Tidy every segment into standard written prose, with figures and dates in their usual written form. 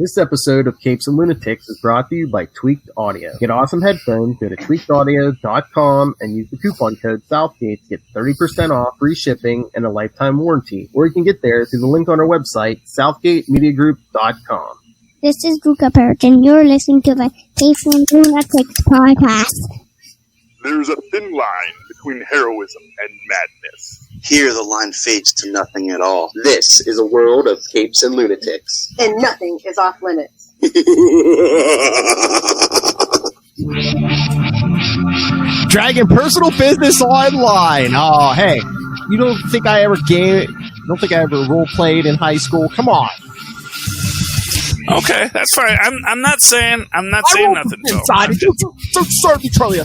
This episode of Capes and Lunatics is brought to you by Tweaked Audio. Get awesome headphones, go to tweakedaudio.com and use the coupon code Southgate to get 30% off, free shipping, and a lifetime warranty. Or you can get there through the link on our website, southgatemediagroup.com. This is Perich, and you're listening to the Capes and Lunatics podcast. There's a thin line between heroism and madness. Here the line fades to nothing at all. This is a world of Capes and Lunatics. And nothing is off limits. Dragon personal business online. Oh, hey, you don't think I ever role played in high school? Come on. Okay, that's fine. I'm not saying nothing. So sorry, Charlie.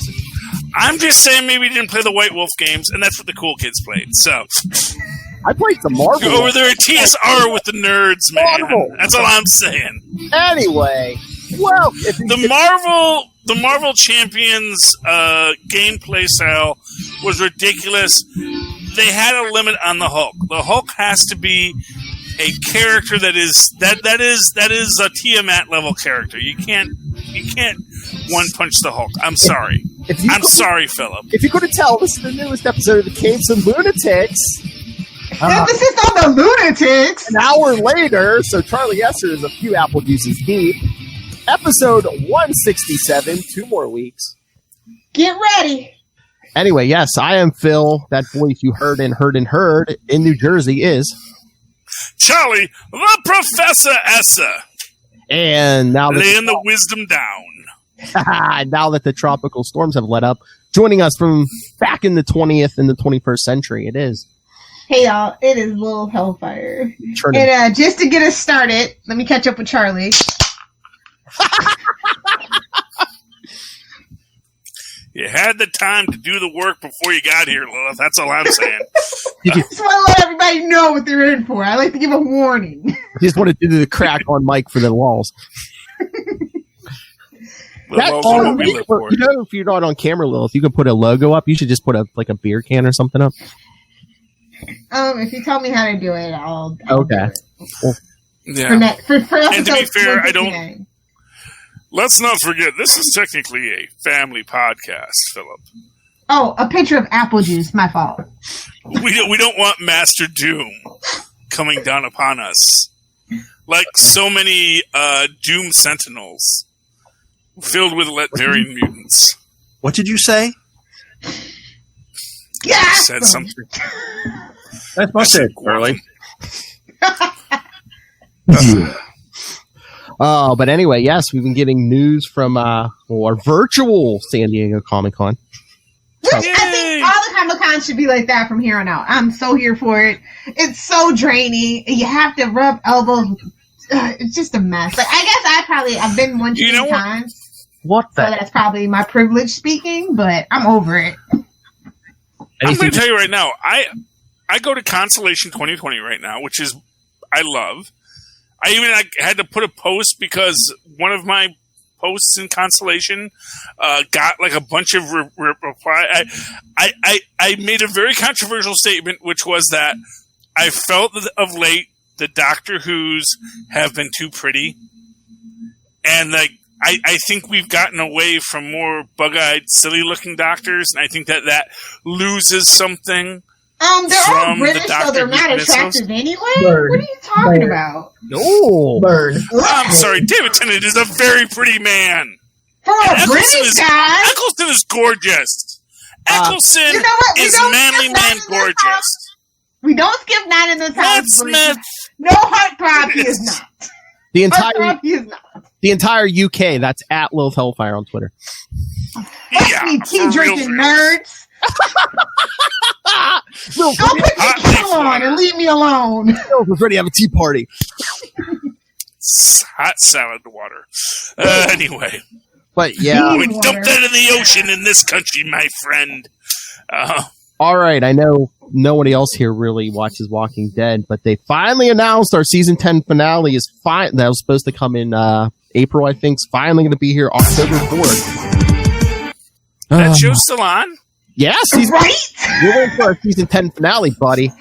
I'm just saying maybe you didn't play the White Wolf games, and that's what the cool kids played. So I played the Marvel. You're over there at TSR with the nerds, man. Marvel. That's all I'm saying. Anyway, well, the Marvel Champions gameplay style was ridiculous. They had a limit on the Hulk. The Hulk has to be a character that is a Tiamat level character. You can't one punch the Hulk. I'm sorry. I'm sorry, Philip. If you couldn't tell, this is the newest episode of the Capes and Lunatics. Emphasis on the Lunatics. An hour later, so Charlie Esser is a few apple juices deep. Episode 167, 2 more weeks. Get ready. Anyway, yes, I am Phil. That voice you heard in New Jersey is Charlie, the Professor Esser. And now laying the wisdom down. Now that the tropical storms have let up, joining us from back in the 20th and the 21st century, it is. Hey y'all, it is Lil Hellfire. And just to get us started, let me catch up with Charlie. You had the time to do the work before you got here, Lilith. That's all I'm saying. I just want to let everybody know what they're in for. I like to give a warning. You just want to do the crack on mic for the walls. If you're not on camera, Lilith, you can put a logo up. You should just put a beer can or something up. If you tell me how to do it, I'll okay. Do it. Yeah. For and to be fair, I don't. Let's not forget, this is technically a family podcast, Philip. Oh, a picture of apple juice. My fault. We don't want Master Doom coming down upon us like so many Doom Sentinels filled with Latvian mutants. What did you say? Yeah, I said something. That's my shit, Charlie. But anyway, yes, we've been getting news from our virtual San Diego Comic-Con. Which I think all the Comic-Cons should be like that from here on out. I'm so here for it. It's so draining. You have to rub elbows. It's just a mess. Like, I guess I've been one too many times. What the? So that's probably my privilege speaking, but I'm over it. I'm going to tell you right now, I go to Constellation 2020 right now, which is, I love. I even had to put a post because one of my posts in Constellation got like a bunch of reply. I made a very controversial statement, which was that I felt that of late the Doctor Who's have been too pretty, and like I think we've gotten away from more bug-eyed, silly-looking doctors, and I think that loses something. They're all British, so they're not attractive anyway? Bird. What are you talking about? No. Bird. I'm sorry, David Tennant is a very pretty man. For a British guy? Eccleston is gorgeous. Eccleston is manly man gorgeous. We don't skip 9 in the time. Matt Smith. No heartthrob, he is not. The entire UK, that's at Lil Hellfire on Twitter. Yeah, tea drinking nerds. Go put your kettle on and leave me alone. Phil was ready to have a tea party. Hot salad water. Anyway. But yeah. We dumped that in the ocean in this country, my friend. All right, I know nobody else here really watches Walking Dead, but they finally announced our season 10 finale is that was supposed to come in April, I think. It's finally going to be here October 4th. That show's still on? Yes, right? You're waiting for our season 10 finale, buddy.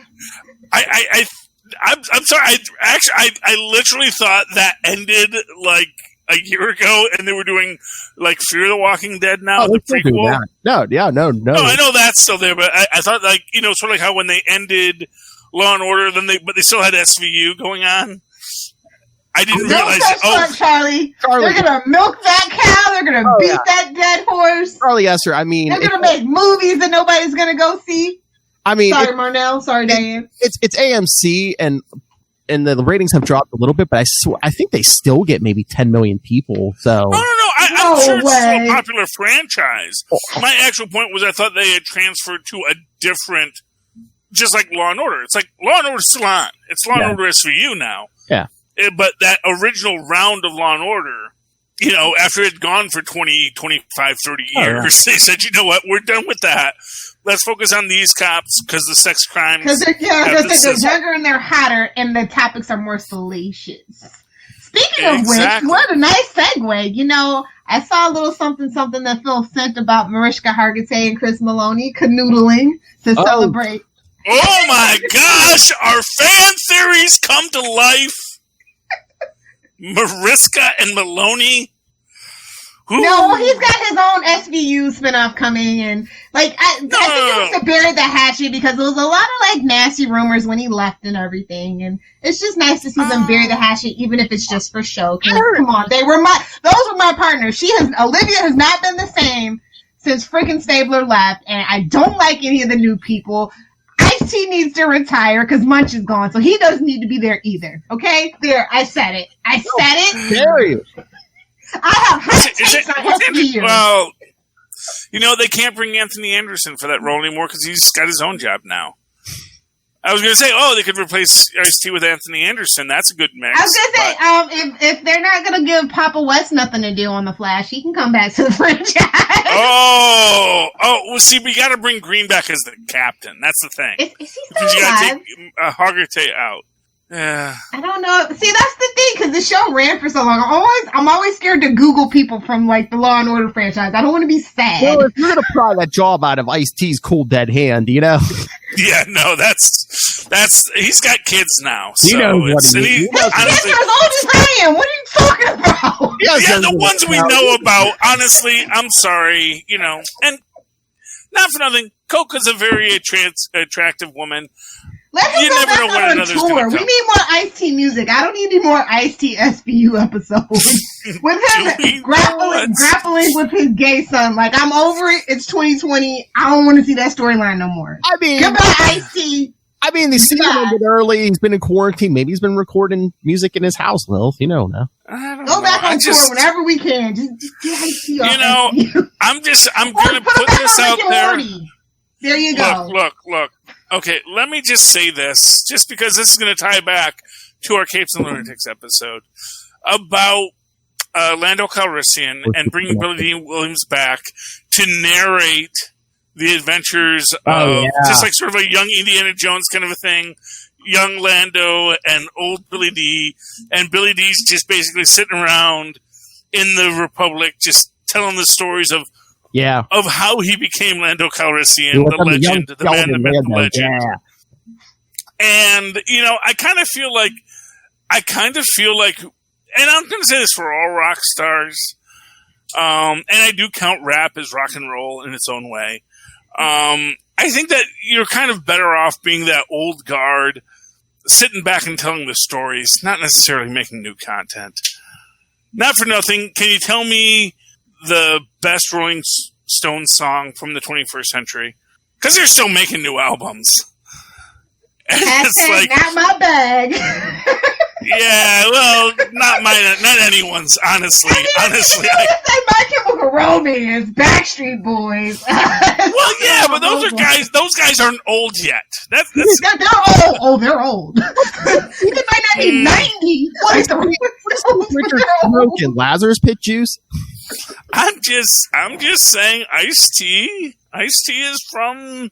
I I'm sorry. I literally thought that ended like a year ago, and they were doing like Fear the Walking Dead now, the prequel. No. No, I know that's still there, but I thought like sort of like how when they ended Law and Order, but they still had SVU going on. I didn't realize. Charlie. They're gonna milk that cow. They're gonna beat that dead horse. Charlie Esser. I mean, they're gonna make movies that nobody's gonna go see. I mean, sorry, Marnell. Sorry, Diane. It's AMC, and the ratings have dropped a little bit, but I think they still get maybe 10 million people. So no. I'm sure it's still a popular franchise. My actual point was I thought they had transferred to a different, just like Law and Order. It's like Law and Order's still on. It's Law and Order SVU now. Yeah. But that original round of Law and Order, after it had gone for 20, 25, 30 years, they said, you know what, we're done with that. Let's focus on these cops because the sex crimes. Because they're younger and they're hotter, and the topics are more salacious. Speaking of which, what a nice segue. I saw a little something that Phil sent about Mariska Hargitay and Chris Maloney canoodling to celebrate. Oh my gosh! Our fan theories come to life. Mariska and Maloney. No, he's got his own SVU spinoff coming, and I think it was to bury the hatchet because there was a lot of like nasty rumors when he left and everything, and it's just nice to see them bury the hatchet, even if it's just for show. Come on, those were my partners. Olivia has not been the same since freaking Stabler left, and I don't like any of the new people. Ice-T needs to retire because Munch is gone, so he doesn't need to be there either. Okay, there, I said it. Dare you? I have hot takes on SVU. Well, they can't bring Anthony Anderson for that role anymore because he's got his own job now. I was going to say, they could replace Ice-T with Anthony Anderson. That's a good mix. I was going to say, if they're not going to give Papa West nothing to do on The Flash, he can come back to the franchise. Well, see, we got to bring Green back as the captain. That's the thing. Is he still alive? You got to take Hargitay out. Yeah. I don't know. See, that's the thing, because the show ran for so long. I'm always scared to Google people from like the Law and Order franchise. I don't want to be sad. Well, if you're gonna pry that job out of Ice-T's cold dead hand, Yeah, no, that's he's got kids now. So he knows what his kids are as old as I am. What are you talking about? Yeah, the ones we know about. Honestly, I'm sorry, and not for nothing. Coca's a very attractive woman. Let's go back on a tour. We need more Ice-T music. I don't need any more Ice-T SVU episodes. With him grappling with his gay son. Like, I'm over it. It's 2020. I don't want to see that storyline no more. I mean, goodbye, Ice-T. I mean, the season ended early. He's been in quarantine. Maybe he's been recording music in his house, Lil. No. Go back on tour whenever we can. Just get Ice-T off. I'm going to put this out there. There you go. Look. Okay, let me just say this, just because this is going to tie back to our Capes and Lunatics episode, about Lando Calrissian and bringing Billy Dean Williams back to narrate the adventures of, just like sort of a young Indiana Jones kind of a thing, young Lando and old Billy D, and Billy D's just basically sitting around in the Republic just telling the stories of how he became Lando Calrissian, the legend, the man, the myth, the legend. Yeah. And, I kind of feel like, and I'm going to say this for all rock stars, and I do count rap as rock and roll in its own way. I think that you're kind of better off being that old guard, sitting back and telling the stories, not necessarily making new content. Not for nothing, can you tell me the best Rolling Stones song from the 21st century? Because they're still making new albums. And it's like, not my bag. Yeah, well, not mine, not anyone's. Honestly, I say My Chemical Romance, Backstreet Boys. Well, yeah, but those guys aren't old yet. They're old. Oh, they're old. They might not be 90. Richard smoking Lazarus Pit juice. I'm just saying, Ice-T is from,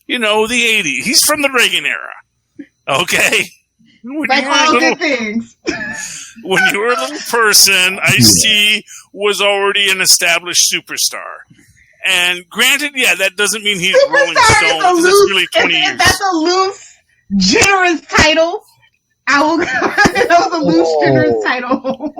the 80s. He's from the Reagan era. Okay. Like all good things. When you were a little person, Ice-T was already an established superstar. And granted, that doesn't mean he's Rolling Stones. It's really 20 years. That's a loose, generous title. I will. That was a loose generous title.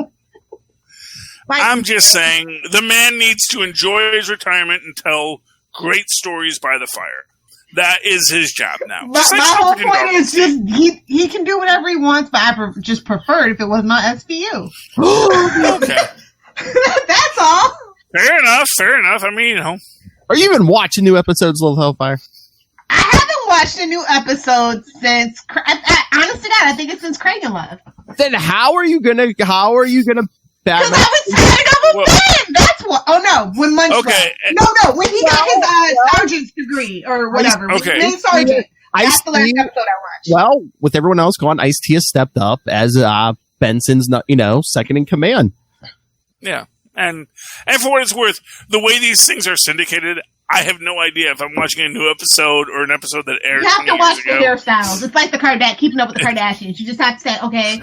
I'm just saying, the man needs to enjoy his retirement and tell great stories by the fire. That is his job now. My whole point is just he can do whatever he wants, but I just preferred if it was not SVU. Okay. That's all. Fair enough. I mean, Are you even watching new episodes of Hellfire? I haven't watched a new episode since. Honest to God, I think it's since Craig and Love. Then how are you gonna? Because I was tired of him then. That's what. Oh no, when Munch okay. No, when he got his sergeant's degree or whatever. Okay. When he sergeant. That's the last episode I watched. Well, with everyone else gone, Ice-T has stepped up as Benson's, second in command. Yeah, and for what it's worth, the way these things are syndicated, I have no idea if I'm watching a new episode or an episode that aired. You have to watch the ago. hairstyles. It's like the keeping up with the Kardashians. You just have to say, okay.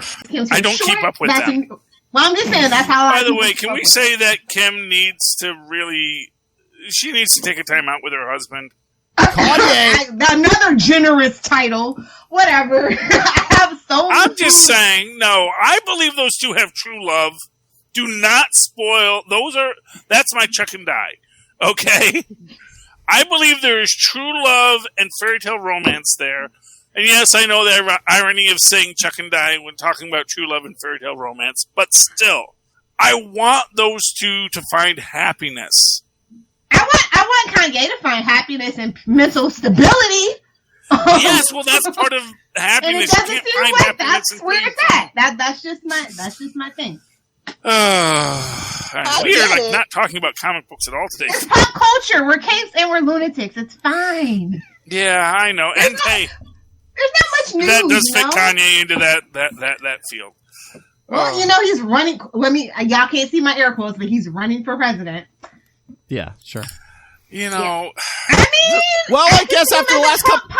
I don't keep up with them. Well, I'm just saying that's how. By the way, can we say that Kim needs to she needs to take a time out with her husband? Another generous title. Whatever. I have I'm just saying, no, I believe those two have true love. Do not spoil. That's my Chuck and Die. Okay? I believe there is true love and fairy tale romance there. And yes, I know the irony of saying Chuck and Die when talking about true love and fairy tale romance, but still, I want those two to find happiness. I want Kanye to find happiness and mental stability. Yes, well, that's part of happiness. And it doesn't seem like that's where it's at. That's just my thing. We're not talking about comic books at all today. It's pop culture. We're capes and we're lunatics. It's fine. Yeah, I know. And hey, there's not much news. That does fit Kanye into that field. Well, he's running. Y'all can't see my air quotes, but he's running for president. Yeah, sure. I mean, well, I guess after the last couple,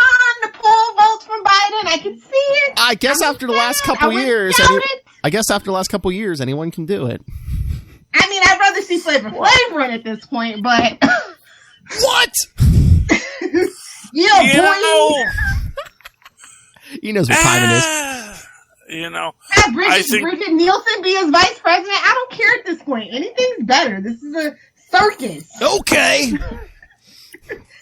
to pull votes from Biden, I can see it. I guess after the last couple years, anyone can do it. I mean, I'd rather see Flavor Flav run at this point, but what? Boy. He knows what time it is. Have Bridget Nielsen be his vice president. I don't care at this point. Anything's better. This is a circus. Okay.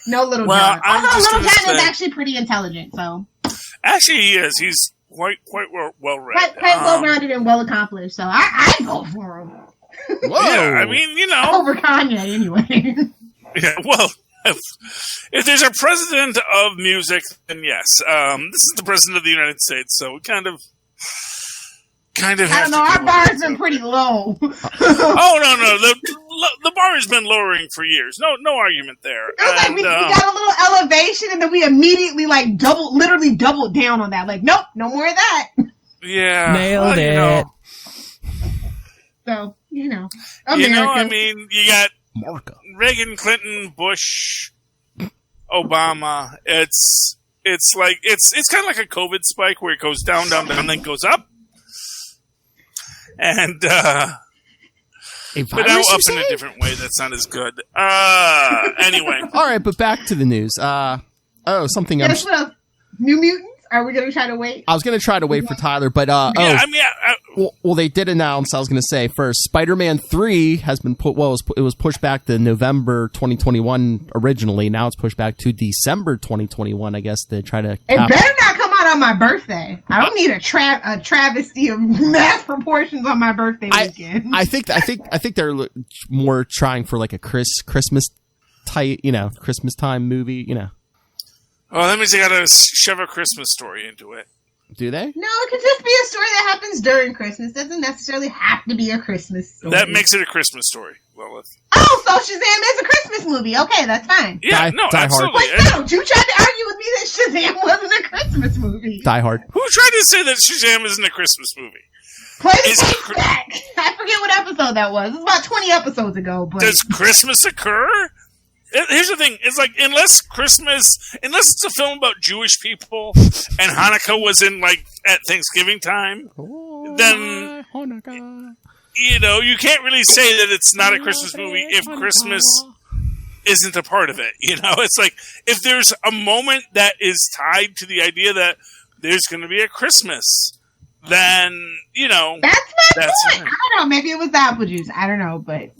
No Little John. Although Little John is actually pretty intelligent, so. Actually, he is. He's quite well read. Quite well-rounded and well-accomplished, so I go for him. Whoa. Yeah, I mean, Over Kanye, anyway. Yeah, well, if there's a president of music, then yes. This is the president of the United States, so we kind of I don't know, our bar's been pretty low. Oh, no. The bar has been lowering for years. No argument there. It was like we got a little elevation, and then we immediately, literally doubled down on that. Like, nope, no more of that. Yeah. Nailed it. So, America. I mean, you got Reagan, Clinton, Bush, Obama. It's kind of like a COVID spike where it goes down, then goes up. And, but now up in a different way. That's not as good. Anyway. All right, but back to the news. Something else. New Mutants? Are we going to try to wait? I was going to try to wait for Tyler, but well, they did announce. I was going to say first, Spider-Man 3 has been put. Well, it was pushed back to November 2021 originally. Now it's pushed back to December 2021. I guess to try to. It better not come out on my birthday. I don't need a travesty of mass proportions on my birthday weekend. I think they're more trying for like a Christmas type, Christmas time movie, Oh, that means they got to shove a Christmas story into it. Do they? No, it could just be a story that happens during Christmas. It doesn't necessarily have to be a Christmas story. That makes it a Christmas story. Well, so Shazam is a Christmas movie. Okay, that's fine. Yeah, absolutely. Wait, no, you tried to argue with me that Shazam wasn't a Christmas movie. Die Hard. Who tried to say that Shazam isn't a Christmas movie? Play the tape back. I forget what episode that was. It was about 20 episodes ago. But does Christmas occur? Here's the thing: it's like unless it's a film about Jewish people and Hanukkah was in at Thanksgiving time, then you can't really say that it's not a Christmas movie if Christmas isn't a part of it. It's like if there's a moment that is tied to the idea that there's going to be a Christmas then, That's my point. I don't know. Maybe it was the apple juice. I don't know, but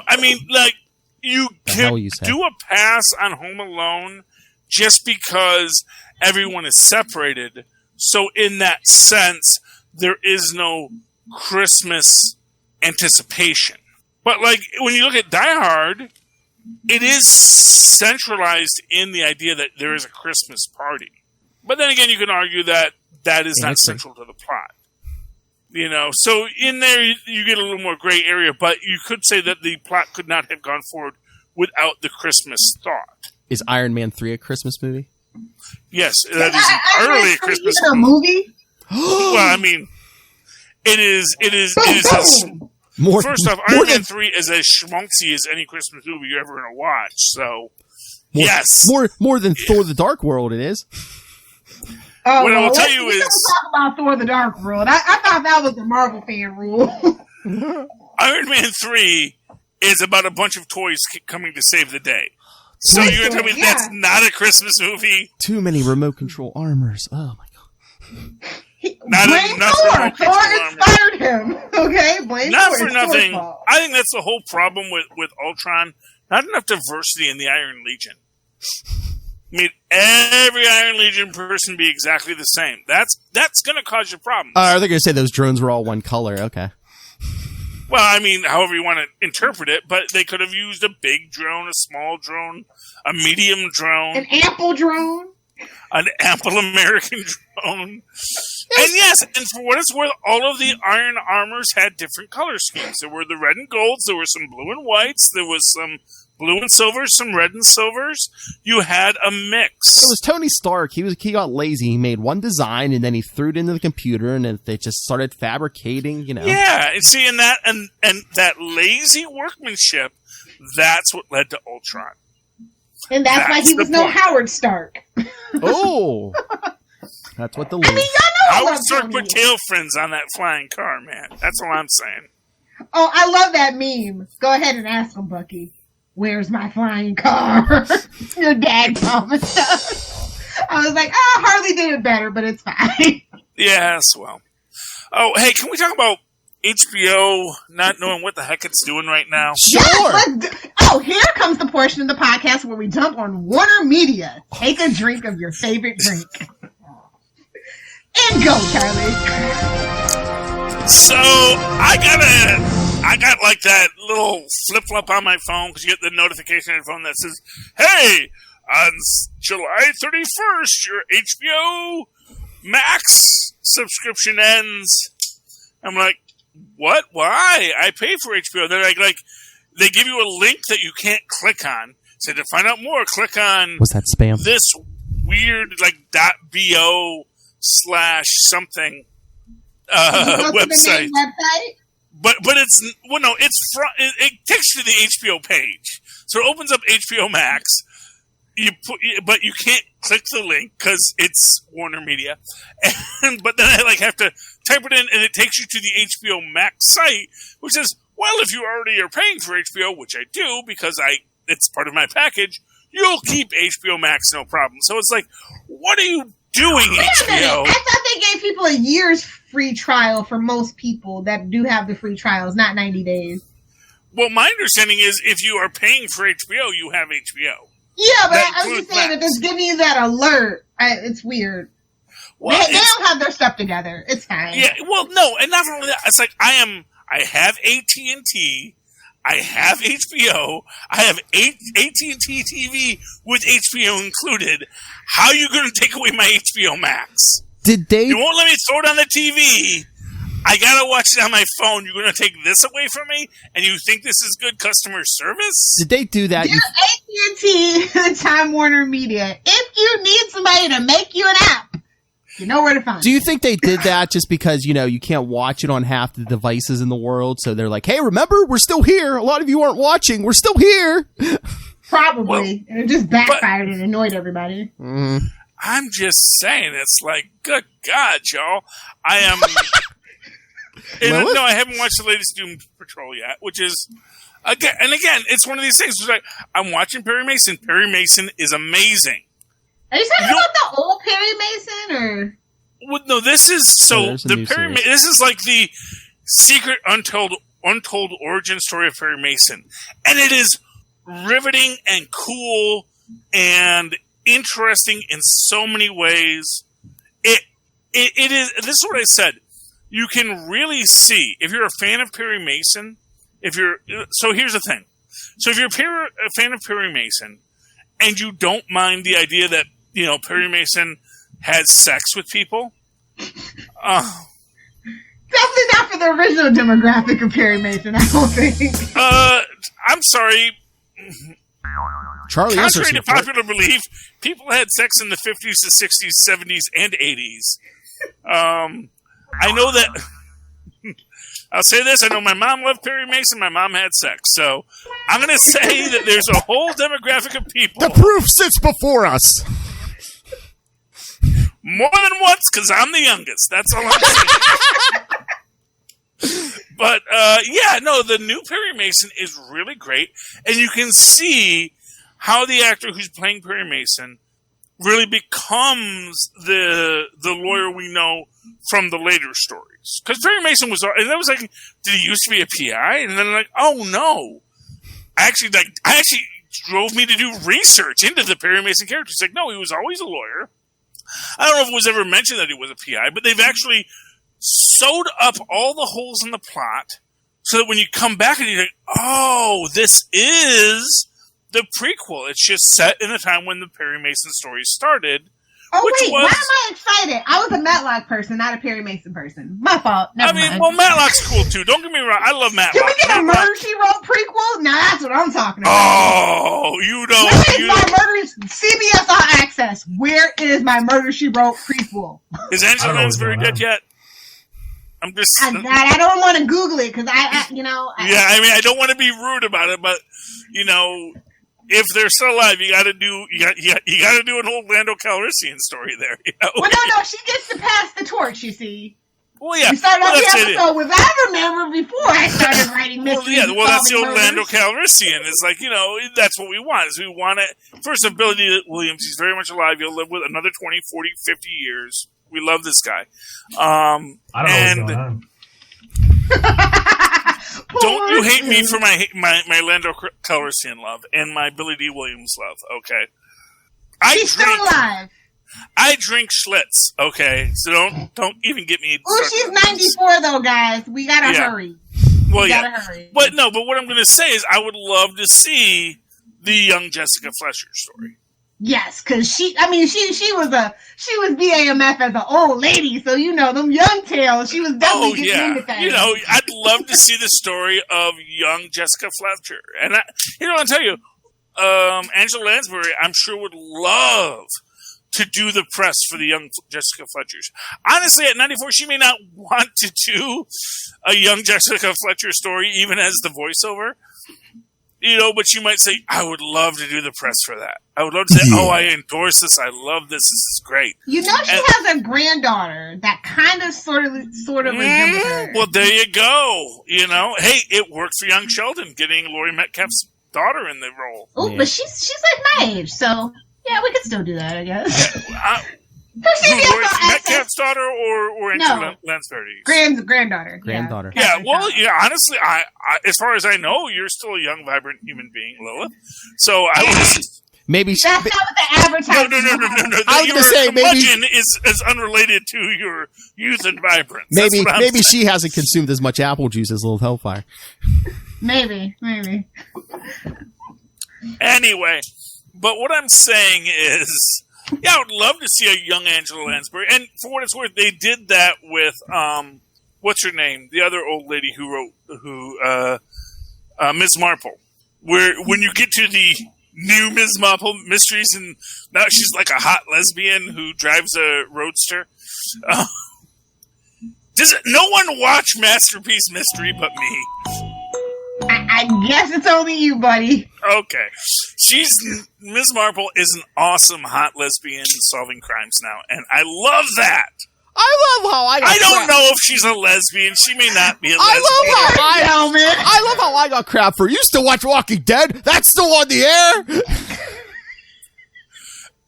I mean, like, you can you said. do a pass on Home Alone just because everyone is separated. So in that sense, there is no Christmas anticipation. But like when you look at Die Hard, it is centralized in the idea that there is a Christmas party. But then again, you can argue that that is not central to the plot. So in there you get a little more gray area, but you could say that the plot could not have gone forward without the Christmas thought. Is Iron Man 3 a Christmas movie? Yes, that is entirely a Christmas movie. Well, I mean, it is. First off, Iron Man 3 is as schmunksy as any Christmas movie you're ever going to watch. So, yes, more than Thor: The Dark World. It is. Oh, what I will tell you is, talk about Thor: The Dark World. I thought that was the Marvel fan rule. Iron Man 3 is about a bunch of toys coming to save the day. So you're going to tell me that's not a Christmas movie? Too many remote control armors. Oh my god. Blame Thor. Thor inspired him. Okay, blame Not Thor. for nothing. I think that's the whole problem with Ultron. Not enough diversity in the Iron Legion. Made every Iron Legion person be exactly the same. That's going to cause you problems. They're going to say those drones were all one color. Okay. Well, I mean, however you want to interpret it, but they could have used a big drone, a small drone, a medium drone, an ample drone, an ample American drone. And yes, and for what it's worth, all of the iron armors had different color schemes. There were the red and golds, there were some blue and whites, there was some blue and silvers, some red and silvers. You had a mix. It was Tony Stark. He got lazy. He made one design and then he threw it into the computer and they just started fabricating, Yeah, and see, and that lazy workmanship, that's what led to Ultron. And that's why he was no Howard Stark. Oh, that's what the. I mean, y'all know Howard Stark put tail fins on that flying car, man. That's all I'm saying. Oh, I love that meme. Go ahead and ask him, Bucky. Where's my flying car? Your dad promised us. I was like, Harley did it better, but it's fine. Yes, well. Oh, hey, can we talk about HBO not knowing what the heck it's doing right now? Sure. Here comes the portion of the podcast where we jump on Warner Media. Take a drink of your favorite drink. And go, Charlie. So, I got like that little flip-flop on my phone because you get the notification on your phone that says, hey, on July 31st, your HBO Max subscription ends. I'm like, what? Why? I pay for HBO. They're like they give you a link that you can't click on. So to find out more, click on was that spam? This weird .bo/ something website. But it's it takes you to the HBO page. So it opens up HBO Max. But you can't click the link because it's Warner Media. But then I have to type it in, and it takes you to the HBO Max site, which says, well, if you already are paying for HBO, which I do because it's part of my package, you'll keep HBO Max no problem. So it's like, what are you doing, HBO? I thought they gave people a year's free trial for most people that do have the free trials, not 90 days. Well, my understanding is if you are paying for HBO, you have HBO. Yeah, but I was just saying that it's giving you that alert. It's weird. Well, they don't have their stuff together. It's fine. Yeah, well, no, and not only that. It's like I have AT&T, I have HBO, I have AT&T TV with HBO included. How are you going to take away my HBO Max? You won't let me throw it on the TV. I gotta watch it on my phone. You're gonna take this away from me, and you think this is good customer service? Did they do that? AT&T, Time Warner Media. If you need somebody to make you an app, you know where to find. Do you think they did that just because you can't watch it on half the devices in the world? So they're like, "Hey, remember, we're still here. A lot of you aren't watching. We're still here." Probably, and it just backfired and annoyed everybody. I'm just saying, it's like, good God, y'all, I am. No, I haven't watched the latest Doom Patrol yet, which is, again, it's one of these things. It's like, I'm watching Perry Mason. Perry Mason is amazing. Are you talking about the old Perry Mason, or? Well, no, this is there's a the new Perry. series. This is like the secret untold origin story of Perry Mason, and it is riveting and cool and interesting in so many ways. It is. This is what I said. You can really see if you're a fan of Perry Mason. So here's the thing. So if you're a fan of Perry Mason, and you don't mind the idea that Perry Mason has sex with people, definitely not for the original demographic of Perry Mason, I don't think. I'm sorry. Charlie Contrary to popular belief, people had sex in the 50s to 60s, 70s, and 80s. I know that. I'll say this: I know my mom loved Perry Mason. My mom had sex, so I'm going to say that there's a whole demographic of people. The proof sits before us. More than once, because I'm the youngest. That's all I'm saying. But, the new Perry Mason is really great. And you can see how the actor who's playing Perry Mason really becomes the lawyer we know from the later stories. Because Perry Mason was, and that was like, did he used to be a PI? And then like, oh no. I actually drove me to do research into the Perry Mason character. It's like, no, he was always a lawyer. I don't know if it was ever mentioned that he was a PI, but they've actually sewed up all the holes in the plot so that when you come back and you're like, oh, this is the prequel. It's just set in the time when the Perry Mason story started. Oh, wait, why am I excited? I was a Matlock person, not a Perry Mason person. My fault. Never mind. Well, Matlock's cool too. Don't get me wrong. I love Matlock. Can we get a Murder, She Wrote prequel? Now that's what I'm talking about. Oh, you don't. Where is my Murder, CBS All Access? Where is my Murder, She Wrote prequel? Is Angela Lansbury dead yet? I'm just. I don't want to Google it because I don't want to be rude about it, but if they're still alive, you got to do an old Lando Calrissian story there. Well, no, she gets to pass the torch. You see. Well, yeah. We started off the episode with I remember before I started writing mysteries. That's the old Lando Calrissian. It's like that's what we want. Is we want it. First, Billy Williams. He's very much alive. He'll live with another 20, 40, 50 years. We love this guy. I don't know what's going on. Don't you hate me for my Lando Calrissian love and my Billy D. Williams love, okay? She's still alive. I drink Schlitz, okay? So don't even get me. Oh, she's 94 though, guys. We gotta hurry. Well, hurry. But what I'm gonna say is I would love to see the young Jessica Fletcher story. Yes, because she was BAMF as an old lady, so them young tales. She was definitely getting into things. I'd love to see the story of young Jessica Fletcher, and I'll tell you, Angela Lansbury, I'm sure would love to do the press for the young Jessica Fletchers. Honestly, at 94, she may not want to do a young Jessica Fletcher story, even as the voiceover. But she might say, I would love to do the press for that. I would love to say, I endorse this. I love this. This is great. She has a granddaughter that kind of sort of resembles her. Well, there you go. Hey, it worked for young Sheldon getting Laurie Metcalf's daughter in the role. Oh, but she's like my age, so yeah, we could still do that, I guess. Laurie Metcalf's daughter or Angela Lansbury? Granddaughter. Yeah, honestly, I as far as I know, you're still a young, vibrant human being, Lilith. So I was... Maybe that's not what the advertising. No. I was going to say maybe is unrelated to your youth and vibrance. Maybe she hasn't consumed as much apple juice as Little Hellfire. Maybe. Anyway, but what I'm saying is, I would love to see a young Angela Lansbury, and for what it's worth, they did that with what's her name, the other old lady who wrote Ms. Marple, where when you get to the new Ms. Marple mysteries, and now she's like a hot lesbian who drives a roadster. Does no one watch Masterpiece Mystery but me? I guess it's only you, buddy. Okay. Ms. Marple is an awesome hot lesbian solving crimes now, and I love that. I love how I don't know if she's a lesbian. She may not be a lesbian. I love how I got crap for you still watch Walking Dead. That's still on the air.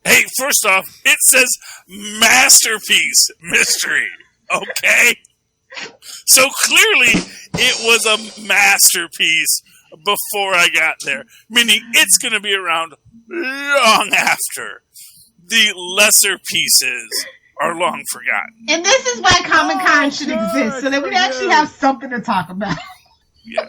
Hey, first off, it says masterpiece mystery. Okay? So clearly, it was a masterpiece before I got there. Meaning, it's going to be around long after the lesser pieces are long forgotten. And this is why Comic-Con should exist, so that we actually have something to talk about. Yes.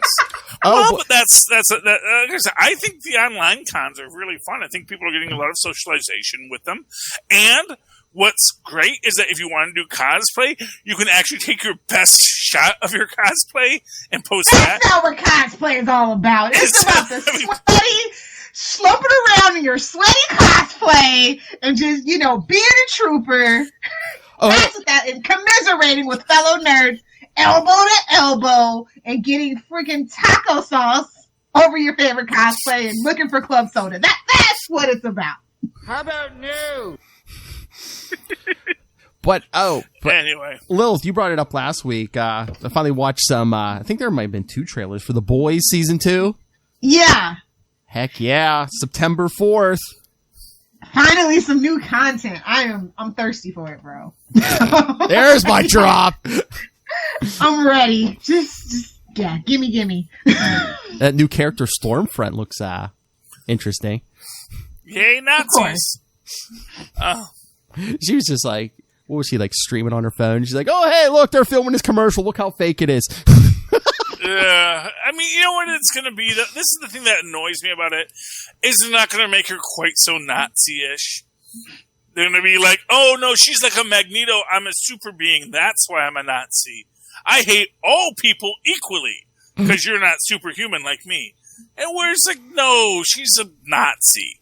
But that's I think the online cons are really fun. I think people are getting a lot of socialization with them. And what's great is that if you want to do cosplay, you can actually take your best shot of your cosplay and post that. That's not what cosplay is all about. It's about the sweaty, sloping around in your sweaty cosplay and just, being a trooper. That's what that is. Commiserating with fellow nerds, elbow to elbow, and getting freaking taco sauce over your favorite cosplay and looking for club soda. That's what it's about. How about new? But anyway, Lilith, you brought it up last week. I finally watched some. I think there might have been 2 trailers for The Boys season 2. Yeah. Heck yeah, September 4th. Finally, some new content. I'm thirsty for it, bro. There's my drop. I'm ready. Just gimme. That new character Stormfront looks interesting. Yay, Nazis! She was just like, what was she like streaming on her phone? She's like, oh hey, look, they're filming this commercial. Look how fake it is. Yeah, I mean, you know what it's going to be? This is the thing that annoys me about it, is they're not going to make her quite so Nazi-ish. They're going to be like, oh no, she's like a Magneto, I'm a super being, that's why I'm a Nazi. I hate all people equally, because you're not superhuman like me. And we're just like, no, she's a Nazi.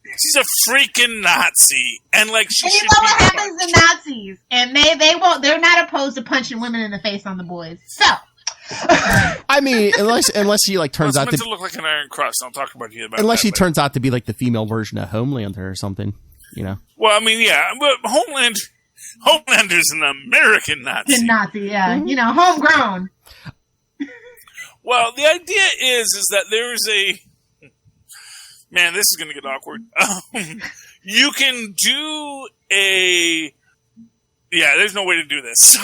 She's a freaking Nazi. And like, she should be. You know what happens to Nazis? And they won't, they're not opposed to punching women in the face on The Boys. So. I mean, unless she like turns out to look like an Iron Cross. I'll talk about you about unless that she turns out to be like the female version of Homelander or something, Well, I mean, yeah, but Homelander's an American Nazi. The Nazi, yeah, homegrown. Well, the idea is that there's a man. This is going to get awkward. You can do a. Yeah, there's no way to do this.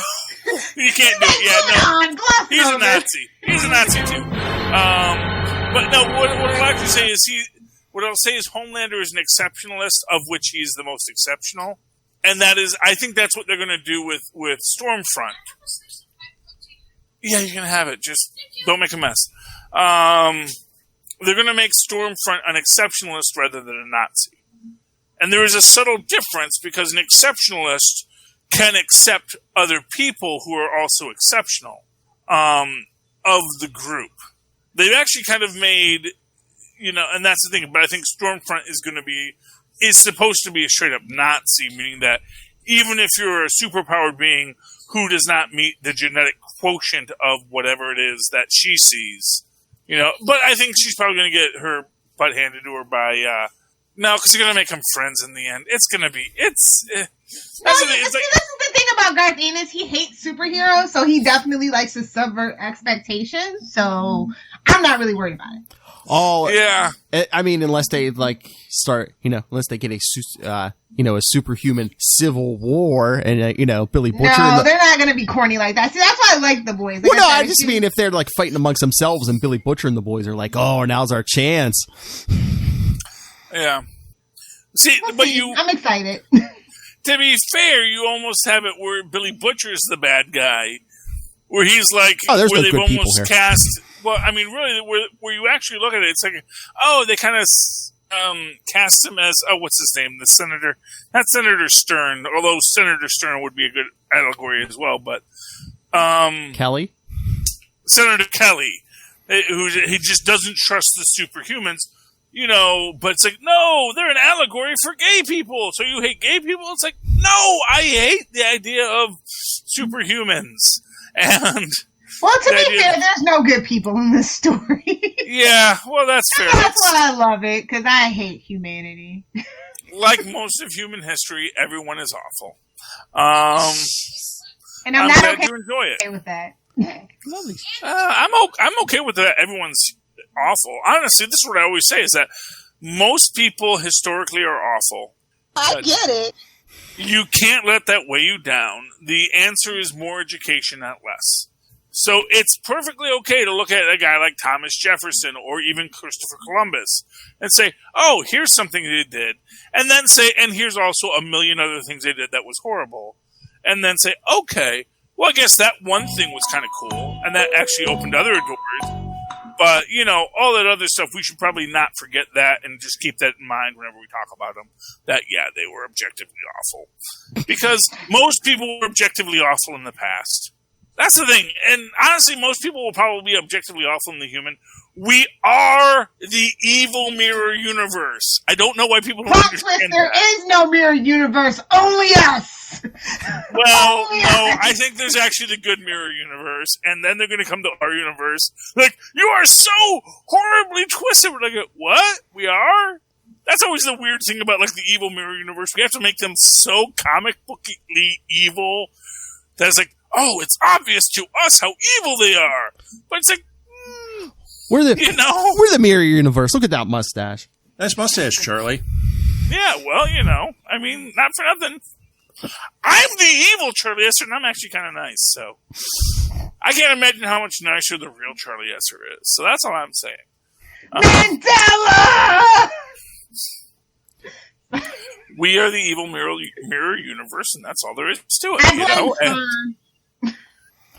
You can't do it. Yeah, no. He's a Nazi. He's a Nazi too. But no, what I'll actually say is what I'll say is Homelander is an exceptionalist, of which he's the most exceptional. And that is, I think that's what they're going to do with Stormfront. Yeah, you can have it. Just don't make a mess. They're going to make Stormfront an exceptionalist rather than a Nazi. And there is a subtle difference because an exceptionalist can accept other people who are also exceptional of the group. They've actually kind of made, and that's the thing, but I think Stormfront is supposed to be a straight up Nazi, meaning that even if you're a superpowered being who does not meet the genetic quotient of whatever it is that she sees, but I think she's probably going to get her butt handed to her by, no, because they're going to make them friends in the end. It's going to be, that's the thing about Garth Ennis. He hates superheroes, so he definitely likes to subvert expectations. So I'm not really worried about it. Oh, yeah. I mean, unless they start, unless they get a superhuman civil war and Billy Butcher. No, they're not going to be corny like that. See, that's why I like The Boys. Well, no, I just mean if they're like fighting amongst themselves and Billy Butcher and the boys are like, oh, now's our chance. Yeah. See, I'm excited. To be fair, you almost have it where Billy Butcher's the bad guy, where he's like, there's where no they've good people almost here. cast. Well, I mean, really, where you actually look at it, it's like, they kind of cast him as what's his name, the senator, not Senator Stern, although Senator Stern would be a good allegory as well, but Kelly, Senator Kelly, who he just doesn't trust the superhumans. But it's like, no, they're an allegory for gay people. So you hate gay people? It's like, no, I hate the idea of superhumans. And well, to be fair, there's no good people in this story. Yeah, well, that's fair. That's why I love it, because I hate humanity. Like most of human history, everyone is awful. And I'm not glad okay you enjoy it. with that. Lovely. I'm okay with that. Everyone's awful. Honestly, this is what I always say, is that most people historically are awful. I get it. You can't let that weigh you down. The answer is more education, not less. So it's perfectly okay to look at a guy like Thomas Jefferson or even Christopher Columbus and say, oh, here's something they did. And then say, and here's also a million other things they did that was horrible. And then say, okay, well, I guess that one thing was kind of cool. And that actually opened other doors. But, you know, all that other stuff, we should probably not forget that and just keep that in mind whenever we talk about them. That, yeah, they were objectively awful. Because most people were objectively awful in the past. That's the thing. And honestly, most people will probably be objectively awful in the human. We are the evil mirror universe. I don't know why people don't understand there that. is no mirror universe. Only us. Well, no, I think there's actually the good mirror universe. And then they're going to come to our universe. Like, you are so horribly twisted. We're like, what? We are? That's always the weird thing about, like, the evil mirror universe. We have to make them so comic bookily evil that it's like, oh, it's obvious to us how evil they are. But it's like, we're the mirror universe. Look at that mustache. Nice mustache, Charlie. Yeah, well, you know, I mean, not for nothing. I'm the evil Charlie Esser, and I'm actually kind of nice, so I can't imagine how much nicer the real Charlie Esser is. So that's all I'm saying. Mandela! We are the evil mirror universe, and that's all there is to it. You know?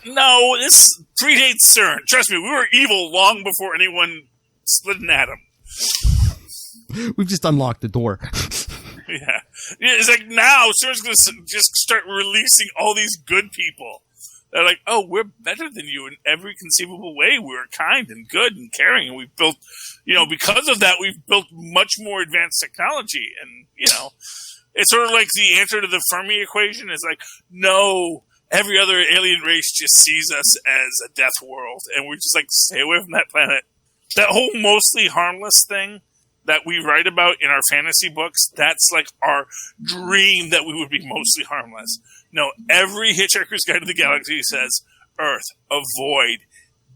No, this predates CERN. Trust me, we were evil long before anyone slid an atom. We've just unlocked the door. Yeah. It's like now CERN's going to just start releasing all these good people. They're like, oh, we're better than you in every conceivable way. We're kind and good and caring. And we've built, you know, because of that, we've built much more advanced technology. And, you know, it's sort of like the answer to the Fermi equation is like, no, every other alien race just sees us as a death world. And we're just like, stay away from that planet. That whole mostly harmless thing that we write about in our fantasy books, that's like our dream that we would be mostly harmless. No, every Hitchhiker's Guide to the Galaxy says, Earth, avoid,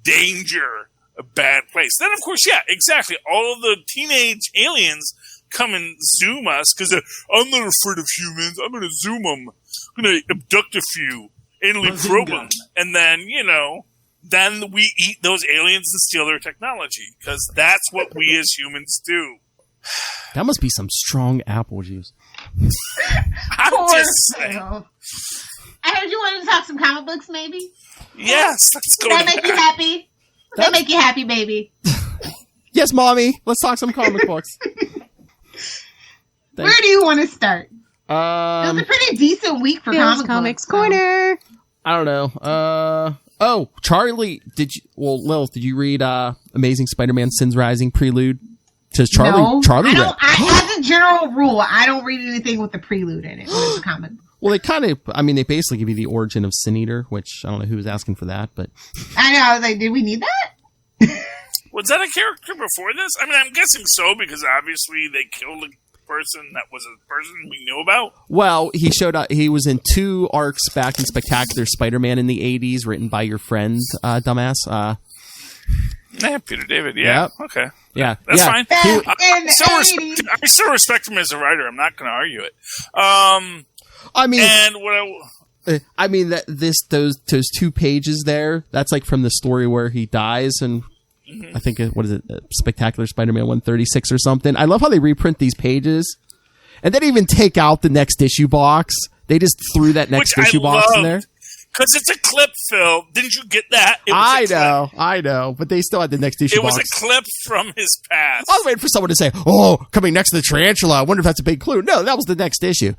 danger, a bad place. Then, of course, yeah, exactly. All of the teenage aliens come and zoom us because I'm not afraid of humans. I'm going to zoom them. I'm going to abduct a few, anally probe them. And then, you know, then we eat those aliens and steal their technology because that's what we as humans do. That must be some strong apple juice. I'm just saying. I heard you wanted to talk some comic books, maybe? Yes, let's go. Does that make you happy? Does that make you happy, baby? Yes, Mommy. Let's talk some comic books. Where do you want to start? It was a pretty decent week for Comics Corner. I don't know. Oh, Charlie, Lilith, did you read Amazing Spider-Man Sins Rising Prelude? Says Charlie. No, Charlie read. As a general rule, I don't read anything with the prelude in it when it's a comic. Well, they basically give you the origin of Sin Eater, which I don't know who was asking for that, but I know. I was like, did we need that? Was that a character before this? I mean, I'm guessing so because obviously they killed a person that was a person we knew about. Well, he showed up. He was in 2 arcs back in Spectacular Spider-Man in the 80s, written by your friend, dumbass. Yeah, Peter David. Yeah. Yep. Okay. Yeah. That's fine. I still respect him as a writer. I'm not going to argue it. Those 2 pages there, that's like from the story where he dies, and I think, what is it, Spectacular Spider-Man 136 or something. I love how they reprint these pages, and they didn't even take out the next issue box. They just threw that next issue box in there. Because it's a clip, Phil. Didn't you get that? I know, but they still had the next issue box. It was a clip from his past. I was waiting for someone to say, oh, coming next to the tarantula. I wonder if that's a big clue. No, that was the next issue.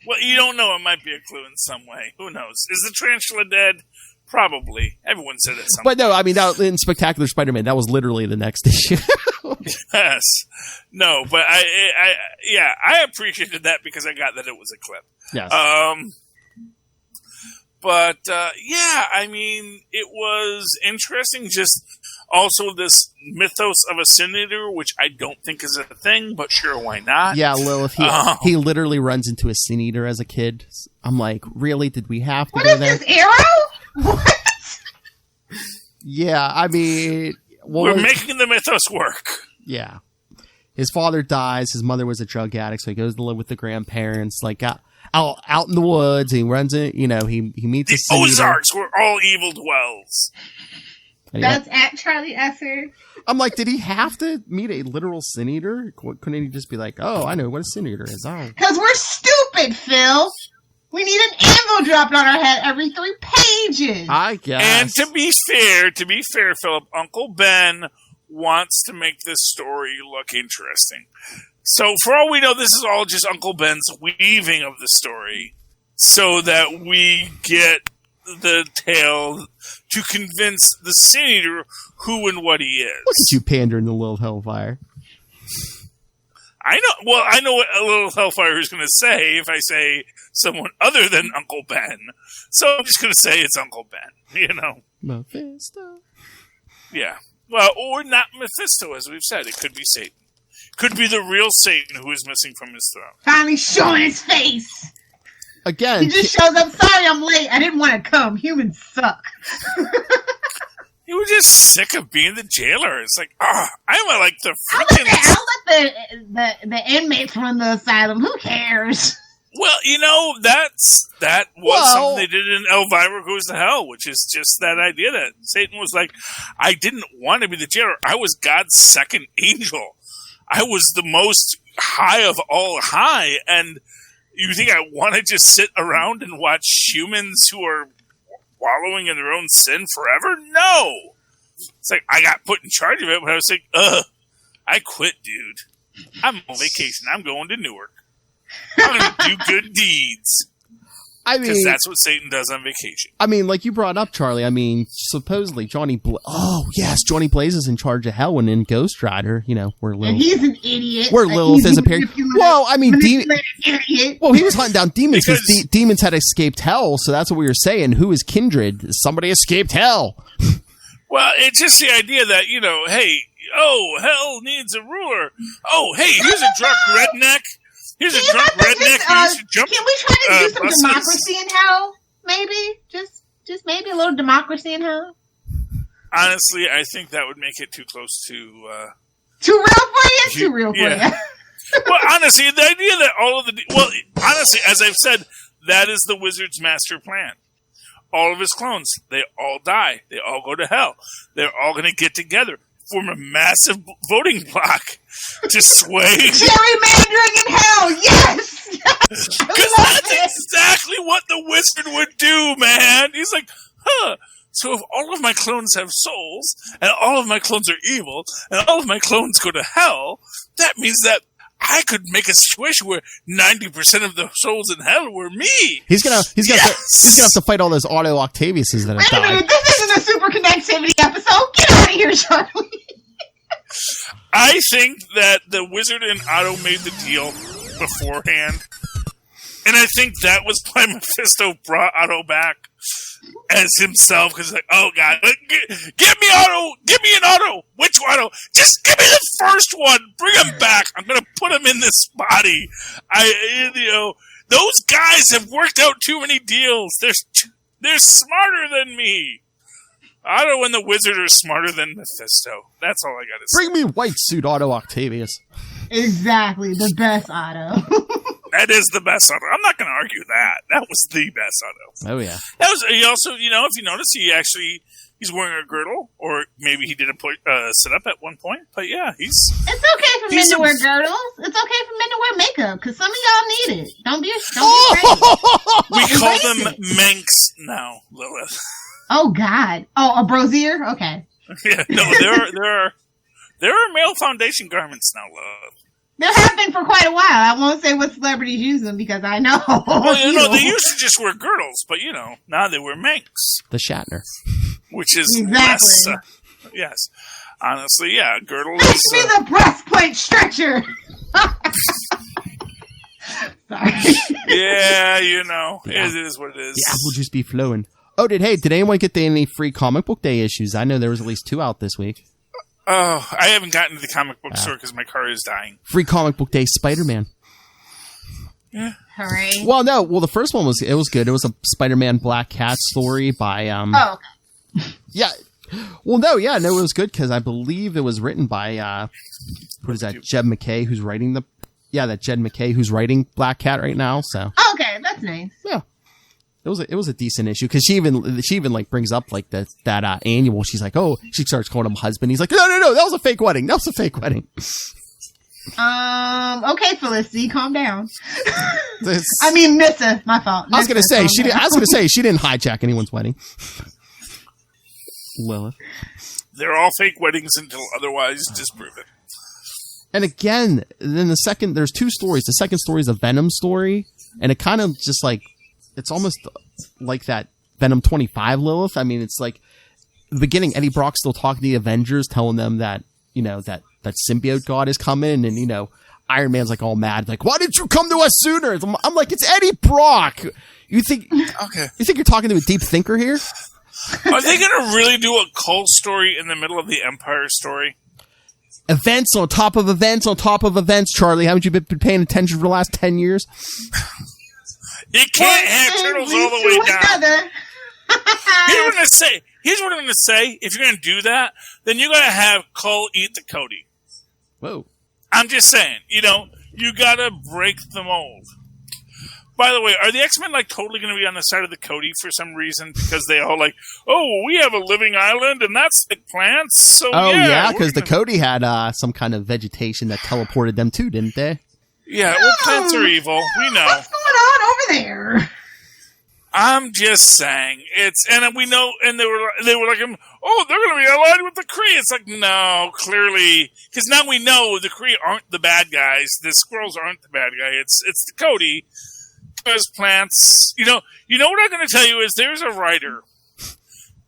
Well, you don't know. It might be a clue in some way. Who knows? Is the tarantula dead? Probably. Everyone said it. But no, I mean, in Spectacular Spider-Man, that was literally the next issue. Yes. No, but I appreciated that because I got that it was a clip. Yes. But, I mean, it was interesting. Just also this mythos of a Sin Eater, which I don't think is a thing, but sure, why not? Yeah, Lilith, he literally runs into a Sin Eater as a kid. I'm like, really? Did we have to go there? What is this, Arrow? What? Yeah, I mean... We're making the mythos work. Yeah. his father dies. His mother was a drug addict, so he goes to live with the grandparents, like out in the woods. He runs it, he meets the Ozarks where all evil dwells. That's at Charlie Esser. I'm like, did he have to meet a literal sin eater? Couldn't he just be like, oh, I know what a sin eater is? Oh, because we're stupid, Phil. We need an anvil dropped on our head every 3 pages. I guess. And to be fair, Philip, Uncle Ben wants to make this story look interesting. So for all we know, this is all just Uncle Ben's weaving of the story so that we get the tale to convince the Sin Eater who and what he is. Look at you pandering to Little Hellfire. I know what a Little Hellfire is going to say if I say someone other than Uncle Ben. So I'm just going to say it's Uncle Ben, Mephisto. Yeah. Well, or not Mephisto, as we've said. It could be Satan. Could be the real Satan who is missing from his throne. Finally showing his face. Again. He just shows up. Sorry, I'm late. I didn't want to come. Humans suck. You were just sick of being the jailer. It's like, I'm like the freaking... I'll let the inmates run the asylum. Who cares? Well, that was something they did in Elvira Goes to Hell, which is just that idea that Satan was like, I didn't want to be the jailer. I was God's second angel. I was the most high of all high, and you think I want to just sit around and watch humans who are wallowing in their own sin forever? No! It's like, I got put in charge of it, but I was like, I quit, dude. I'm on vacation. I'm going to Newark. I'm going to do good deeds. Because that's what Satan does on vacation. I mean, like you brought up, Charlie, supposedly Johnny Blaze is in charge of hell when in Ghost Rider, where Lilith... And he's an idiot. Where Lilith is appearing. Well, idiot. Well, he was hunting down demons because demons had escaped hell, so that's what we were saying. Who is Kindred? Somebody escaped hell. Well, it's just the idea that, hell needs a ruler. Oh, hey, here's a drunk redneck. Here's a drunk redneck who used to jump. Can we try to do some buses? Democracy in hell? Maybe? Just maybe a little democracy in hell? Honestly, I think that would make it too close to... too real for you? Too real for you. Well, honestly, the idea that all of the... Well, honestly, as I've said, that is the wizard's master plan. All of his clones, they all die. They all go to hell. They're all going to get together, form a massive voting block to sway... Gerrymandering in hell, yes! Because that's exactly what the wizard would do, man! He's like, so if all of my clones have souls, and all of my clones are evil, and all of my clones go to hell, that means that I could make a situation where 90% of the souls in hell were me. He's gonna have to fight all those Otto Octaviuses that have died. Wait a minute, this isn't a super connectivity episode. Get out of here, Charlie. I think that the wizard and Otto made the deal beforehand, and I think that was why Mephisto brought Otto back as himself, because like, oh god, give me Otto, give me an Otto. Which Otto? Just give me the first one. Bring him back. I'm gonna put him in this body. Those guys have worked out too many deals. They're smarter than me. Otto and the wizard are smarter than Mephisto. That's all I gotta say. Bring me white suit Otto Octavius. Exactly, the best Otto. That is the best Otto. I'm not going to argue that. That was the best Otto. Oh, yeah. That was. He also, if you notice, he's wearing a girdle, or maybe he did a sit-up at one point. But yeah, It's okay for men to wear girdles. It's okay for men to wear makeup, because some of y'all need it. Don't be afraid. We call them Manx now, Lilith. Oh, God. Oh, a brosier? Okay. Yeah, no, there are male foundation garments now, Lilith. There have been for quite a while. I won't say what celebrities use them because I know. Well, they used to just wear girdles, but now they wear Manx. The Shatner. Which is exactly. less. Yes. Honestly, yeah, girdle is... me the breastplate stretcher! Sorry. Yeah, it is what it is. Yeah, we'll just be flowing. Oh, did anyone get any free comic book day issues? I know there was at least 2 out this week. Oh, I haven't gotten to the comic book store because my car is dying. Free comic book day Spider-Man. Yeah. Hooray. Well, no. Well, the first one was good. It was a Spider-Man Black Cat story by... Oh. Yeah. Well, no, it was good because I believe it was written by what is that? Jed McKay, who's writing that Jed McKay, who's writing Black Cat right now. So okay, that's nice. Yeah, it was a decent issue because she even like brings up like that annual. She's like, oh, she starts calling him husband. He's like, no, that was a fake wedding. That was a fake wedding. Okay, Felicity, calm down. I mean, Nissa, my fault. I was gonna say she didn't hijack anyone's wedding. Lilith. They're all fake weddings until otherwise disproven. And again, then there's two stories. The second story is a Venom story, and it kind of just like, it's almost like that Venom 25 Lilith. I mean, it's like the beginning, Eddie Brock's still talking to the Avengers, telling them that, that symbiote god is coming, and, Iron Man's like all mad, like, why didn't you come to us sooner? I'm like, it's Eddie Brock. You think you're talking to a deep thinker here? Are they going to really do a cult story in the middle of the Empyre story? Events on top of events on top of events, Charlie. Haven't you been paying attention for the last 10 years? You can't have turtles all the way down. Here's what I'm going to say. If you're going to do that, then you're going to have Cole eat the Cody. Whoa. I'm just saying, you got to break the mold. By the way, are the X-Men like totally going to be on the side of the Cody for some reason? Because they all like, oh, we have a living island and that's like plants. So yeah, because the Cody had some kind of vegetation that teleported them too, didn't they? Yeah, well, plants are evil. We know. What's going on over there? I'm just saying and we know, and they were like, oh, they're going to be allied with the Kree. It's like, no, clearly, because now we know the Kree aren't the bad guys. The squirrels aren't the bad guy. It's the Cody. Because plants, you know what I'm going to tell you is there's a writer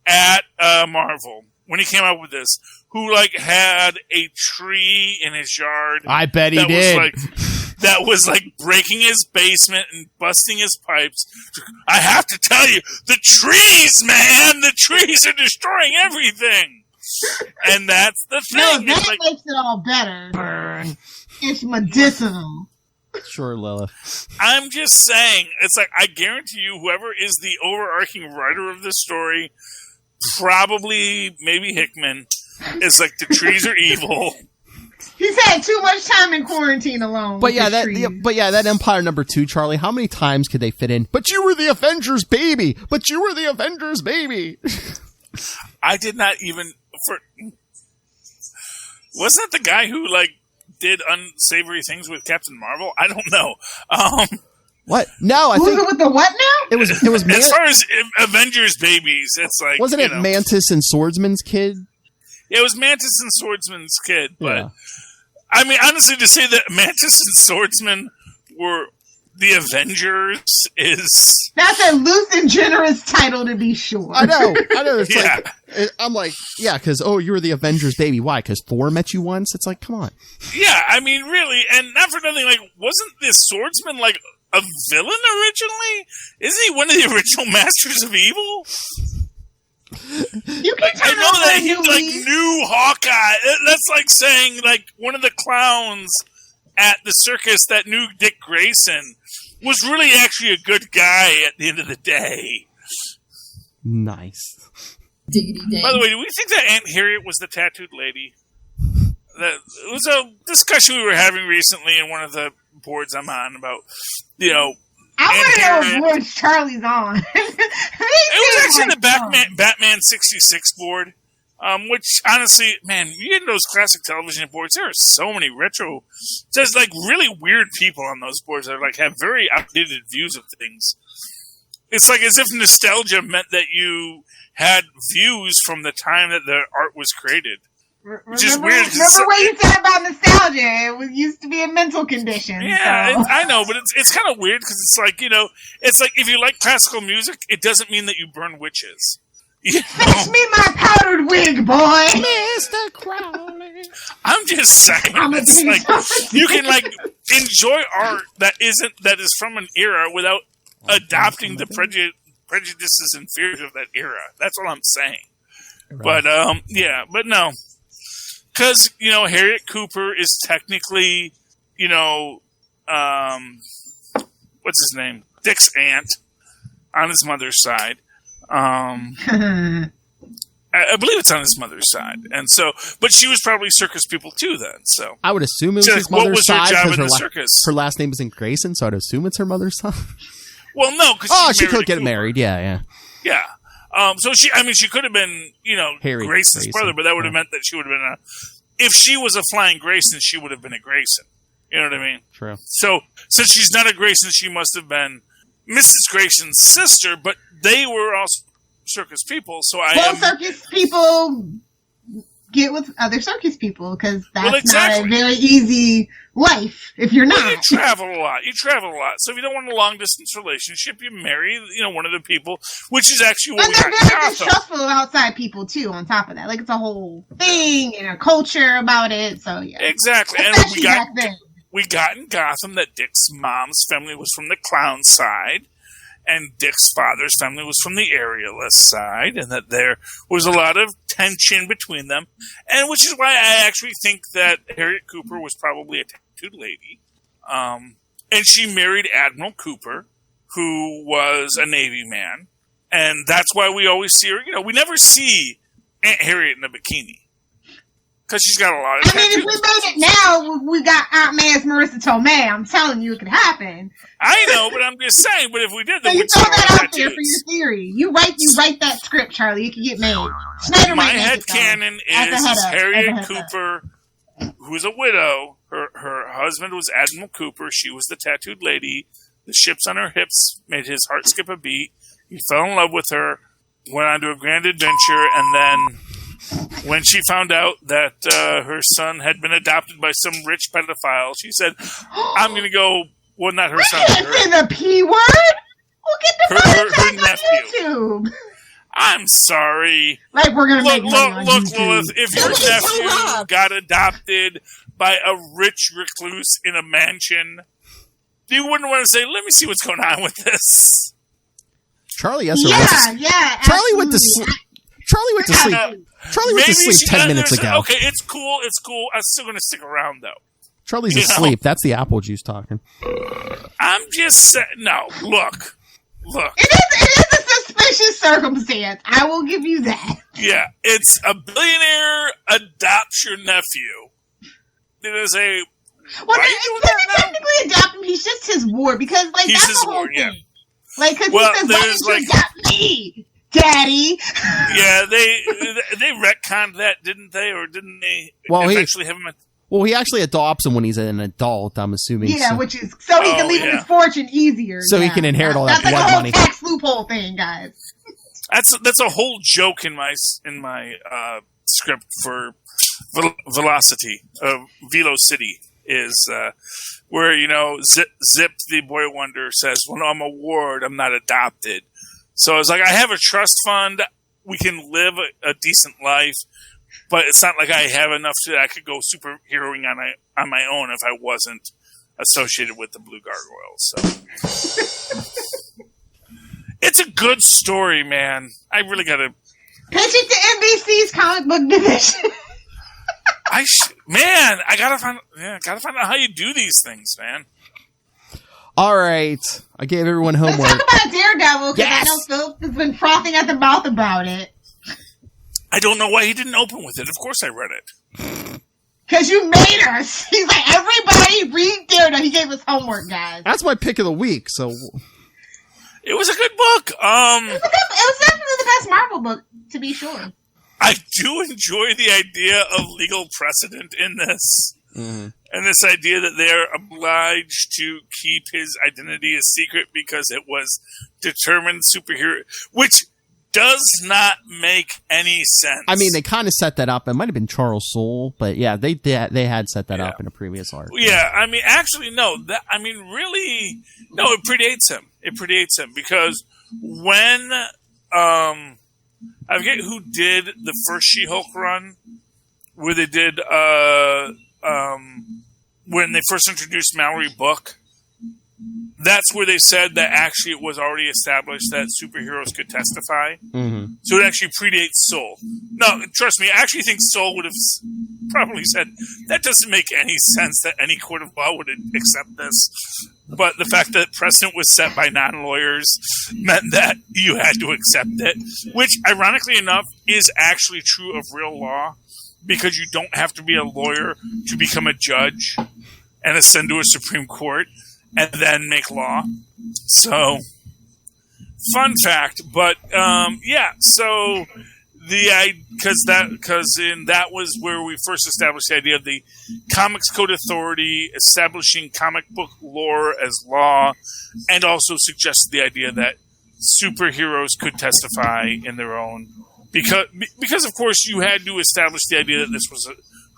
at Marvel when he came up with this who like had a tree in his yard. I bet he did. That was like breaking his basement and busting his pipes. I have to tell you, the trees, man, the trees are destroying everything. And that's the thing. No, that makes it all better. Burn. It's medicinal. Sure, Lilith. I'm just saying, it's like, I guarantee you, whoever is the overarching writer of this story, probably, maybe Hickman, is like, the trees are evil. He's had too much time in quarantine alone. But that Empyre #2, Charlie, how many times could they fit in? But you were the Avengers baby! But you were the Avengers baby! I did not even... Wasn't that the guy who, like, did unsavory things with Captain Marvel? I don't know. What? No, I think... Who's it with the what now? It was as far as Avengers babies, it's like... Wasn't it Mantis and Swordsman's kid? Yeah, it was Mantis and Swordsman's kid, but... Yeah. I mean, honestly, to say that Mantis and Swordsman were the Avengers is... That's a loose and generous title, to be sure. I know. It's like, I'm like, yeah, because, you were the Avengers baby. Why? Because Thor met you once? It's like, come on. Yeah, I mean, really, and not for nothing, like, wasn't this Swordsman, like, a villain originally? Isn't he one of the original Masters of Evil? You can I know that he like knew Hawkeye. That's like saying like one of the clowns at the circus that knew Dick Grayson was really actually a good guy at the end of the day. Nice. By the way, do we think that Aunt Harriet was the tattooed lady? It was a discussion we were having recently in one of the boards I'm on about, I want to know what board Charlie's on. It was actually the Batman 66 board, which honestly, man, you get those classic television boards, there are so many retro, there's like really weird people on those boards that like have very outdated views of things. It's like as if nostalgia meant that you had views from the time that the art was created. Which is weird. Remember what you said about nostalgia? It used to be a mental condition. Yeah, so. I know, but it's kind of weird because it's like, it's like if you like classical music, it doesn't mean that you burn witches. Fetch me my powdered wig, boy! Mr. Crowley. I'm just saying, it's like, you can like enjoy art that is from an era without adopting the prejudices and fears of that era. That's what I'm saying. Right. But, but no. Because, Harriet Cooper is technically, what's his name? Dick's aunt on his mother's side. I believe it's on his mother's side, and so, but she was probably circus people too. Then, so I would assume it was so, his what mother's was her side job because in the circus? her last name isn't Grayson, so I'd assume it's her mother's side. Well, no, because she could get married. Yeah. So she could have been, Harry Grayson's Grayson. brother, but that would have meant that she would have been if she was a flying Grayson, she would have been a Grayson. You know what I mean? True. So since she's not a Grayson, she must have been Mrs. Grayson's sister, but they were also circus people. So circus people get with other circus people because that's not a very easy life if you're not. Well, you travel a lot. So if you don't want a long distance relationship, you marry, one of the people, which is actually what we got in they're very Gotham. distrustful of outside people too. On top of that, like it's a whole thing and a culture about it. So yeah, exactly. Especially And back then. we got in Gotham that Dick's mom's family was from the clown side, and Dick's father's family was from the aerialist side, and that there was a lot of tension between them, and which is why I actually think that Harriet Cooper was probably a tattooed lady, and she married Admiral Cooper, who was a Navy man, and that's why we always see her. We never see Aunt Harriet in a bikini. Because she's got a lot of tattoos. If we made it now, we got Aunt May's Marissa Tomei. I'm telling you, it could happen. I know, but I'm just saying. But if we did, then so you we'd throw see that all out there for your theory. You write that script, Charlie. It could get made. Snyder My headcanon is Harriet Cooper, Cooper, who's a widow. Her husband was Admiral Cooper. She was the tattooed lady. The ships on her hips made his heart skip a beat. He fell in love with her, went on to a grand adventure, and then when she found out that her son had been adopted by some rich pedophile, she said, I'm going to go, well, not her son. Can't say the P word. We'll get the her nephew. On YouTube. I'm sorry. Like we're going to make look, money on Lilith, YouTube. if your nephew got adopted by a rich recluse in a mansion, you wouldn't want to say, let me see what's going on with this. Charlie, yeah, Charlie went to sleep. Charlie went to sleep. Charlie went to sleep 10 minutes ago. Okay, it's cool. I'm still going to stick around, though. Charlie's asleep. That's the apple juice talking. I'm just saying. No, look. It is a suspicious circumstance. I will give you that. Yeah, it's a billionaire adopts your nephew. It is a... Well, it's technically adopt him. He's just his ward because, he's that's his the whole ward, thing. yeah. Because he says, why did you adopt me, Daddy? Yeah, they retconned that, didn't they? Or didn't they eventually have him... Well, he actually adopts him when he's an adult, I'm assuming. Yeah, which is so he can leave him his fortune easier. So he can inherit all that blood money. That's like a whole tax loophole thing, guys. That's a whole joke in my script for Velocity, Velocity is where Zip the Boy Wonder says, "Well, no, I'm a ward. I'm not adopted." So it's like I have a trust fund. We can live a decent life. But it's not like I have enough that I could go superheroing on my own if I wasn't associated with the Blue Gargoyles. So it's a good story, man. I really gotta pitch it to NBC's comic book division. I gotta find out how you do these things, man. All right, I gave everyone homework. Let's talk about Daredevil because I know Phil has been frothing at the mouth about it. I don't know why he didn't open with it. Of course I read it. Because you made us. He's like, everybody read Daredevil. He gave us homework, guys. That's my pick of the week, so... It was a good book. It was definitely the best Marvel book, to be sure. I do enjoy the idea of legal precedent in this. Mm-hmm. And this idea that they're obliged to keep his identity a secret because it was determined superhero... Which... does not make any sense. I mean, they kind of set that up. It might have been Charles Soule, but yeah, they had set that up in a previous arc. Yeah, I mean, actually, no. Really, no. It predates him. It predates him because when I forget who did the first She-Hulk run, where they did when they first introduced Mallory Book. That's where they said that actually it was already established that superheroes could testify. Mm-hmm. So it actually predates Soule. No, trust me, I actually think Soule would have probably said, that doesn't make any sense that any court of law would accept this. but the fact that precedent was set by non-lawyers meant that you had to accept it, which, ironically enough, is actually true of real law, because you don't have to be a lawyer to become a judge and ascend to a Supreme Court and then make law. So, fun fact, but so that was where we first established the idea of the Comics Code Authority establishing comic book lore as law, and also suggested the idea that superheroes could testify in their own, because of course you had to establish the idea that this was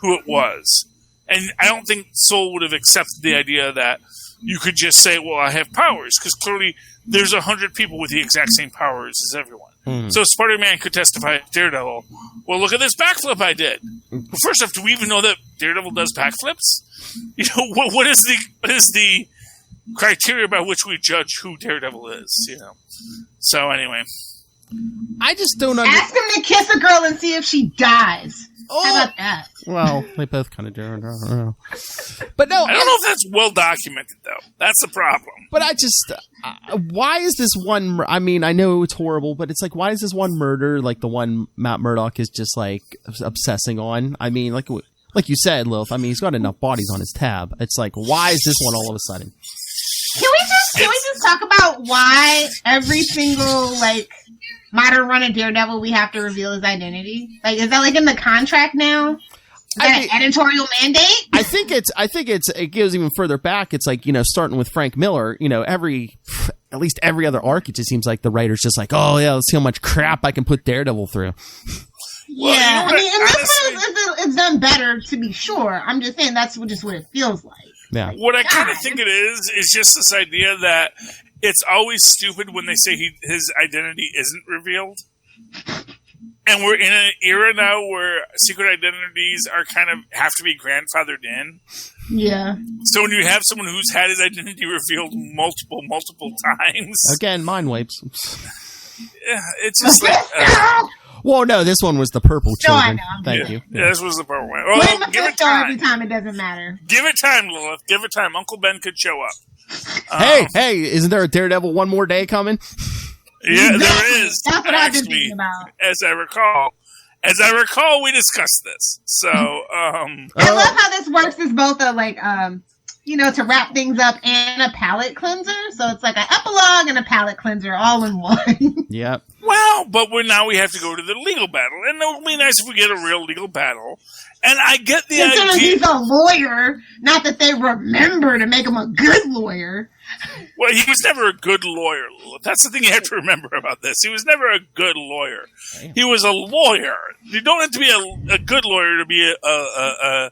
who it was, and I don't think Soul would have accepted the idea that you could just say, well, I have powers, because clearly there's 100 people with the exact same powers as everyone. So Spider-Man could testify at Daredevil, well, look at this backflip I did. Well, first off, do we even know that Daredevil does backflips? You know, what is the criteria by which we judge who Daredevil is, you know? So anyway. I just don't ask him to kiss a girl and see if she dies. Oh. How about that? Well, they both kind of do. I don't know. But no, I don't know if that's well documented, though. That's the problem. But I just, why is this one? I mean, I know it's horrible, but it's like, why is this one murder like the one Matt Murdock is just like obsessing on? I mean, like you said, Lilith. I mean, he's got enough bodies on his tab. It's like, why is this one all of a sudden? Can we just talk about why every single modern run of Daredevil we have to reveal his identity? Like, is that like in the contract now? Is that an editorial mandate? I think it goes even further back. It's like, you know, starting with Frank Miller, you know, at least every other arc, it just seems like the writer's just like, oh yeah, let's see how much crap I can put Daredevil through. Well, yeah, I mean, unless it's done better, to be sure. I'm just saying that's just what it feels like. Yeah. What I kind of think it is just this idea that it's always stupid when they say his identity isn't revealed. And we're in an era now where secret identities are kind of have to be grandfathered in. Yeah. So when you have someone who's had his identity revealed multiple times. Again, mind wipes. Yeah, it's just like... well, no, this one was the purple children. No, I know. Thank you. Yeah, this was the purple one. Well, give it time. Every time, it doesn't matter. Give it time, Lilith. Give it time. Uncle Ben could show up. Hey, isn't there a Daredevil one more day coming? Yeah, there is. That's what I've been thinking about. As I recall, we discussed this. So, I love how this works as both a to wrap things up and a palate cleanser. So it's like an epilogue and a palate cleanser all in one. Yep. Well, but now we have to go to the legal battle, and it would be nice if we get a real legal battle. And I get the idea. He's a lawyer, not that they remember to make him a good lawyer. Well, he was never a good lawyer, Lilith. That's the thing you have to remember about this. He was never a good lawyer. Damn. He was a lawyer. You don't have to be a good lawyer to be a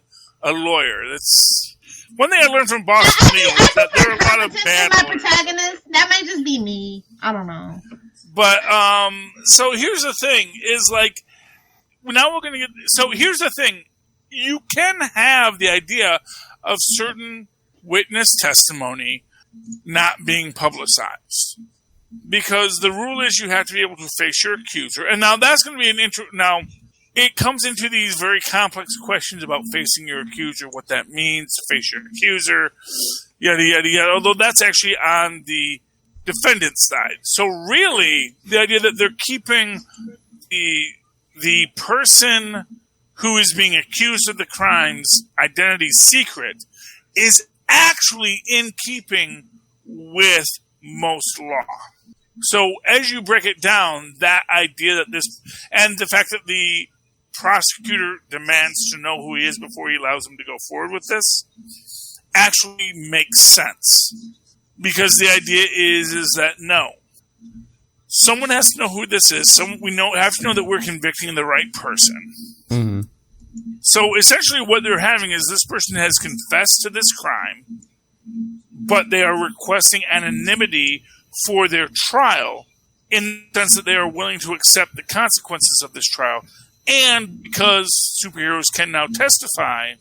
lawyer. That's one thing I learned from Boston Legal is that there are a lot of bad lawyers. Protagonist. That might just be me. I don't know. But so here's the thing: is like now we're going to get. So here's the thing: you can have the idea of certain witness testimony not being publicized, because the rule is you have to be able to face your accuser. And now that's going to be now it comes into these very complex questions about facing your accuser, what that means to face your accuser, yada yada yada, although that's actually on the defendant's side. So really the idea that they're keeping the person who is being accused of the crime's identity secret is actually in keeping with most law. So as you break it down, that idea that this, and the fact that the prosecutor demands to know who he is before he allows him to go forward with this, actually makes sense. Because the idea is that no, someone has to know who this is. We have to know that we're convicting the right person. Mm-hmm. So essentially what they're having is this person has confessed to this crime, but they are requesting anonymity for their trial in the sense that they are willing to accept the consequences of this trial. And because superheroes can now testify,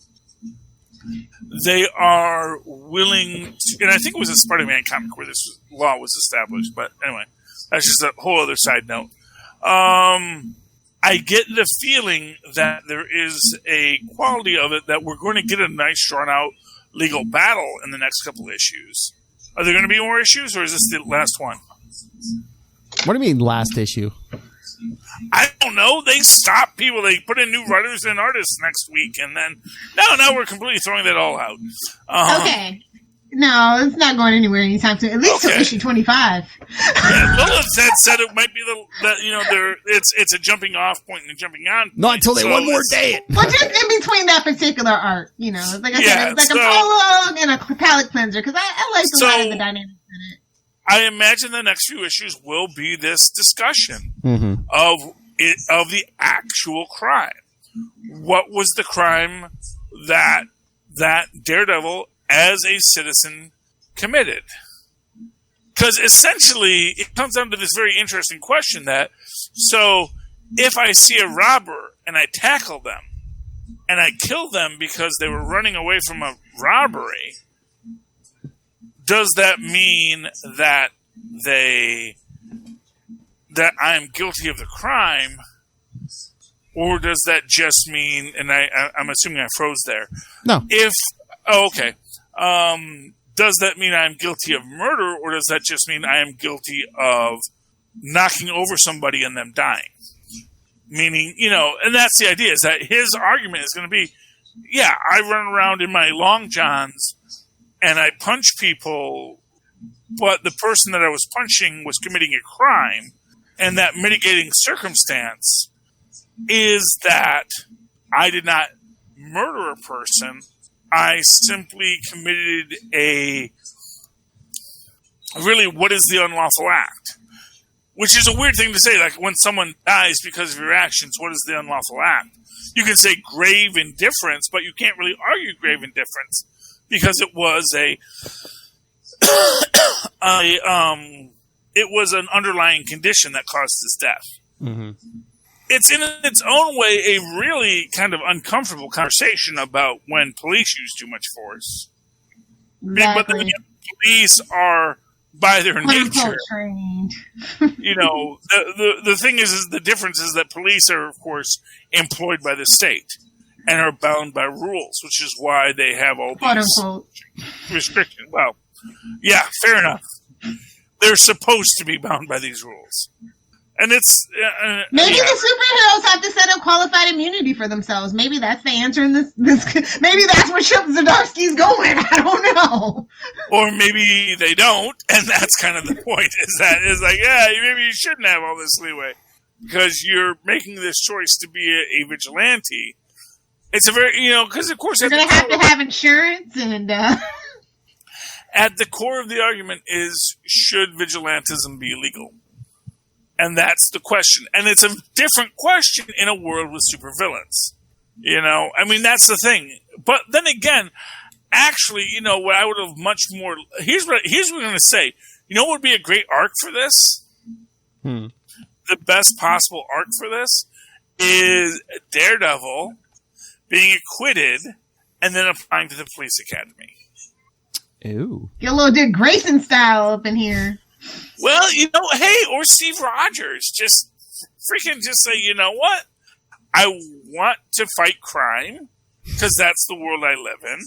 they are willing to, and I think it was a Spider-Man comic where this law was established, but anyway, that's just a whole other side note. I get the feeling that there is a quality of it that we're going to get a nice drawn-out legal battle in the next couple issues. Are there going to be more issues, or is this the last one? What do you mean last issue? I don't know. They stop people. They put in new writers and artists next week, and then now we're completely throwing that all out. Okay. No, it's not going anywhere anytime soon. At least till issue 25. Yeah, Lilith said it might be it's a jumping off point and a jumping on point. Not until they one more day. Well, just in between that particular art, like I said, it's like a prologue and a palette cleanser, because I like a lot of the dynamics in it. I imagine the next few issues will be this discussion of the actual crime. What was the crime that Daredevil as a citizen committed? Because essentially it comes down to this very interesting question so if I see a robber and I tackle them and I kill them because they were running away from a robbery, does that mean that I am guilty of the crime, or does that just mean, and I'm assuming I froze there. No. Okay. Does that mean I'm guilty of murder, or does that just mean I am guilty of knocking over somebody and them dying? Meaning, and that's the idea, is that his argument is going to be, yeah, I run around in my long johns and I punch people, but the person that I was punching was committing a crime, and that mitigating circumstance is that I did not murder a person. I simply committed what is the unlawful act? Which is a weird thing to say, like when someone dies because of your actions, what is the unlawful act? You can say grave indifference, but you can't really argue grave indifference because it was it was an underlying condition that caused his death. Mm-hmm. It's in its own way a really kind of uncomfortable conversation about when police use too much force. Exactly. But then police are, by their nature, trained. The thing is the difference is that police are, of course, employed by the state and are bound by rules, which is why they have all these restrictions. Well, yeah, fair enough. They're supposed to be bound by these rules. And it's... maybe the superheroes have to set up qualified immunity for themselves. Maybe that's the answer in this maybe that's where Chip Zdarsky's going. I don't know. Or maybe they don't, and that's kind of the point, is like, yeah, maybe you shouldn't have all this leeway. Because you're making this choice to be a vigilante. It's a very, because of course... You're going to have insurance and... At the core of the argument is, should vigilantism be illegal? And that's the question. And it's a different question in a world with supervillains. That's the thing. But then again, actually, what I would have much more... Here's what I'm going to say. What would be a great arc for this? The best possible arc for this is Daredevil being acquitted and then applying to the police academy. Ooh. Get a little Dick Grayson style up in here. Well, hey, or Steve Rogers. Just say, you know what? I want to fight crime because that's the world I live in.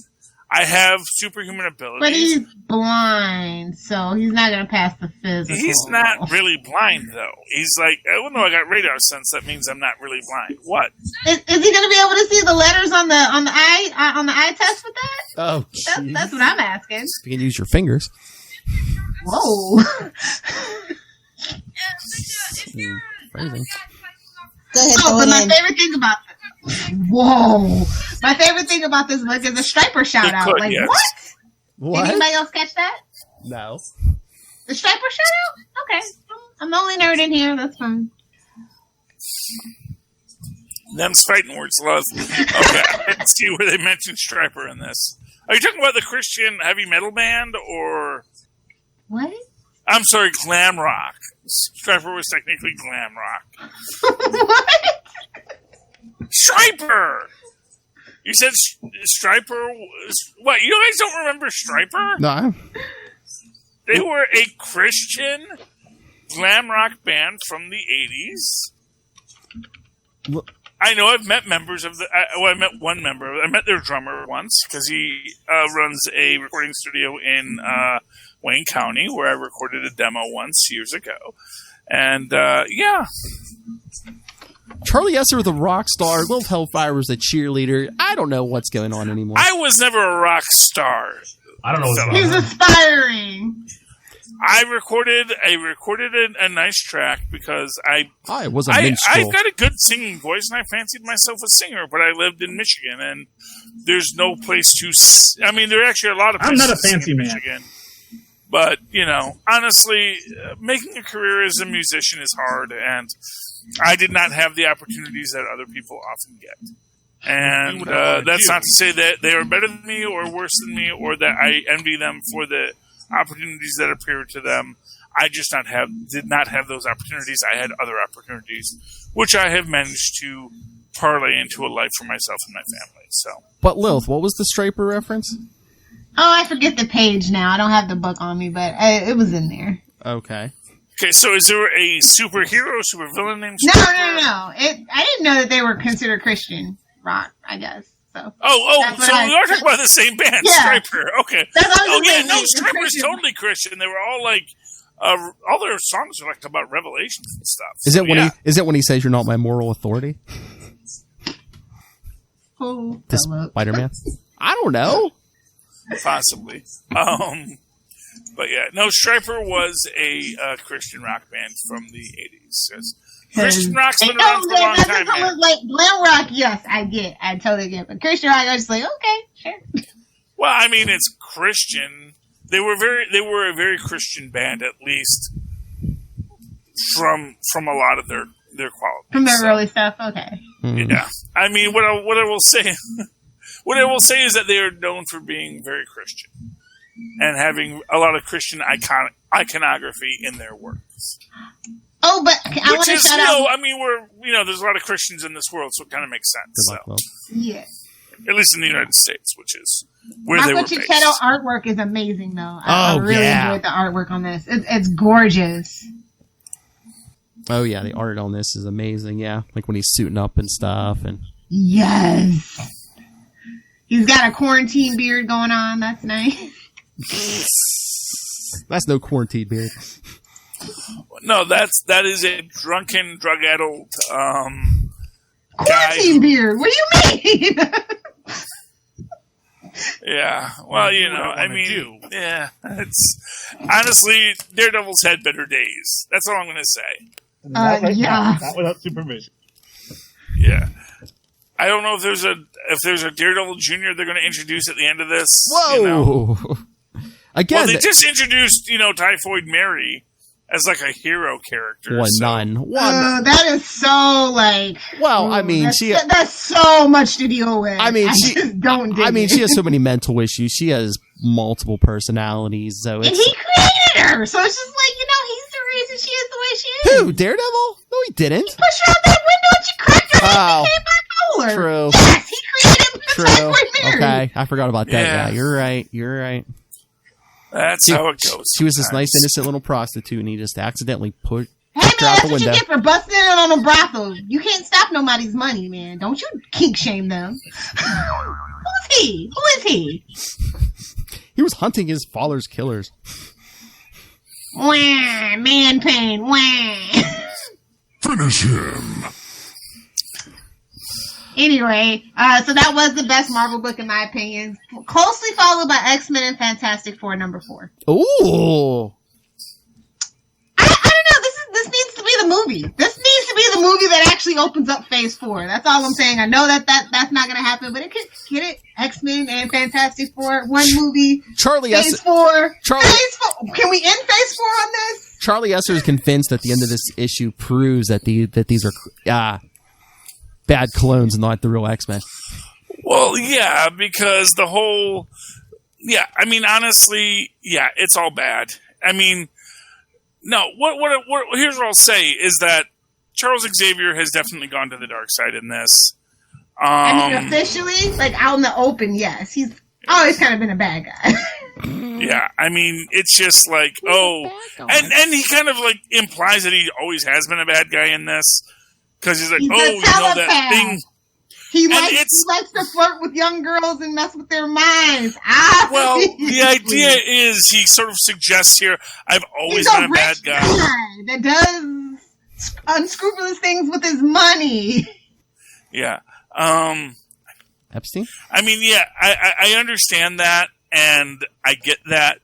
I have superhuman abilities. But he's blind, so he's not going to pass the physical. He's not really blind, though. He's like, oh, no, I got radar sense. That means I'm not really blind. What? Is he going to be able to see the letters on the eye test with that? Oh, that's what I'm asking. You can use your fingers. Whoa. But my favorite thing about my favorite thing about this book is the Striper shout out. Yes. What? Did anybody else catch that? No. The Striper shout out? Okay. I'm the only nerd in here. That's fine. Them's fighting words, love. Okay, I didn't see where they mentioned Striper in this. Are you talking about the Christian heavy metal band or... What? I'm sorry, glam rock. Striper was technically glam rock. What? Striper! You said Striper... What, you guys don't remember Striper? No. They were a Christian glam rock band from the 80s. Well, I know I've met members of I met one member. I met their drummer once because he runs a recording studio in Wayne County, where I recorded a demo once years ago. And, Charlie Esser, the rock star. Lilith Hellfire was a cheerleader. I don't know what's going on anymore. I was never a rock star. I don't know what's going He's on. aspiring. I recorded a nice track because I was a minstrel. I've got a good singing voice, and I fancied myself a singer, but I lived in Michigan, and there's no place to... there are actually a lot of places I'm not a to sing fancy in man. Michigan. But, honestly, making a career as a musician is hard, and I did not have the opportunities that other people often get. And that's not to say that they are better than me or worse than me, or that I envy them for the opportunities that appear to them. I just did not have those opportunities. I had other opportunities, which I have managed to parlay into a life for myself and my family. So, but Lilith, what was the Striper reference? Oh, I forget the page now. I don't have the book on me, but it was in there. Okay, so is there a supervillain named No. Striper? I didn't know that they were considered Christian rock, I guess. So so we are talking about the same band, Yeah. Striper. Okay. That's Striper's totally Christian. They were all like, all their songs are like about revelations and stuff. is it when he says you're not my moral authority? Cool. To Spider-Man? I don't know. Possibly. But yeah, no, Striper was a Christian rock band from the 80s. Christian rock's been around for a long time, man. Like glam rock, yes, I totally get it. But Christian rock, I was just like, okay, sure. Well, it's Christian. They were a very Christian band, at least from a lot of their qualities. From their early stuff, okay. Yeah. What I will say what I will say is that they are known for being very Christian and having a lot of Christian iconography in their works. Oh, but I want to shout out. There's a lot of Christians in this world, so it kind of makes sense. Yeah. At least in the United States, which is where they were based. Shadow artwork is amazing, though. I really enjoyed the artwork on this. It's gorgeous. Oh yeah, the art on this is amazing. Yeah, like when he's suiting up and stuff, and yes, he's got a quarantine beard going on. That's nice. That's no quarantine beard. No, that is a drunken, drug-addled quarantine beard. What do you mean? Yeah, well, yeah. It's honestly, Daredevil's had better days. That's all I'm going to say. Not without supervision. Yeah, I don't know if there's a Daredevil Junior they're going to introduce at the end of this. Whoa! Again, they just introduced Typhoid Mary as like a hero character. That is so like. Well, that's so much to deal with. She has so many mental issues. She has multiple personalities. So and he created her, so it's just like he's the reason she is the way she is. Who? Daredevil? No, he didn't. He pushed her out that window and she cracked her head and became bipolar. True. Yes, he created Typhoid Mary. Okay, I forgot about that. Yeah, you're right. That's how it goes. She was this nice, innocent little prostitute, and he just accidentally put her out that's the what window. You get for busting in on a brothel. You can't stop nobody's money, man. Don't you kink shame them. Who is he? He was hunting his father's killers. Wah, man pain. Wah. Finish him. Anyway, so that was the best Marvel book in my opinion. Closely followed by X-Men and Fantastic Four #4. Ooh. I don't know. This needs to be the movie. This needs to be the movie that actually opens up Phase 4. That's all I'm saying. I know that's not going to happen, but it could get it. X-Men and Fantastic Four, one movie. Phase 4. Phase 4. Can we end Phase 4 on this? Charlie Esser is convinced that the end of this issue proves that these are bad clones, not the real X-Men. Well, yeah, because the whole... Yeah, honestly, yeah, it's all bad. No, here's what I'll say, is that Charles Xavier has definitely gone to the dark side in this. Officially, like out in the open, yes. He's always kind of been a bad guy. Yeah, it's just like, and he kind of like implies that he always has been a bad guy in this. Because he's like, that thing. He likes to flirt with young girls and mess with their minds. Well, the idea is he sort of suggests here, I've always been a bad guy. That does unscrupulous things with his money. Yeah. Epstein? I mean, yeah, I understand that, and I get that,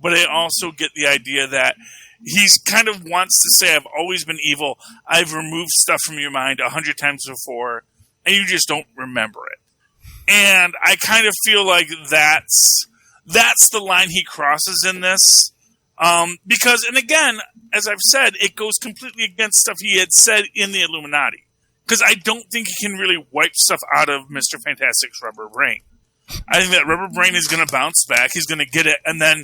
but I also get the idea that he's kind of wants to say, I've always been evil. I've removed stuff from your mind 100 times before, and you just don't remember it. And I kind of feel like that's the line he crosses in this. Because, and again, as I've said, it goes completely against stuff he had said in the Illuminati. Because I don't think he can really wipe stuff out of Mr. Fantastic's rubber brain. I think that rubber brain is going to bounce back. He's going to get it, and then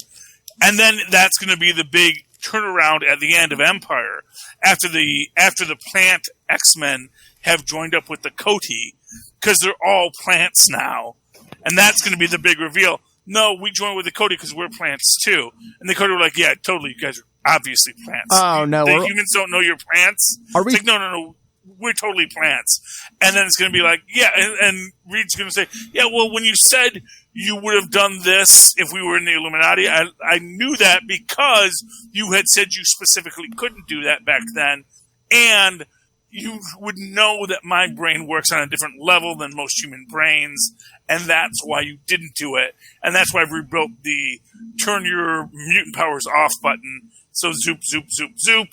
that's going to be the big turnaround at the end of Empyre after the plant X-Men have joined up with the Coty, because they're all plants now, and that's going to be the big reveal. No, we joined with the Coty because we're plants too, and the Coty were like, yeah, totally, you guys are obviously plants. Oh no, the humans don't know you're plants. It's like, no. We're totally plants. And then it's going to be like, yeah, and Reed's going to say, yeah, well, when you said you would have done this if we were in the Illuminati, I knew that because you had said you specifically couldn't do that back then, and you would know that my brain works on a different level than most human brains, and that's why you didn't do it. And that's why we rebuilt the turn your mutant powers off button. So zoop, zoop, zoop, zoop.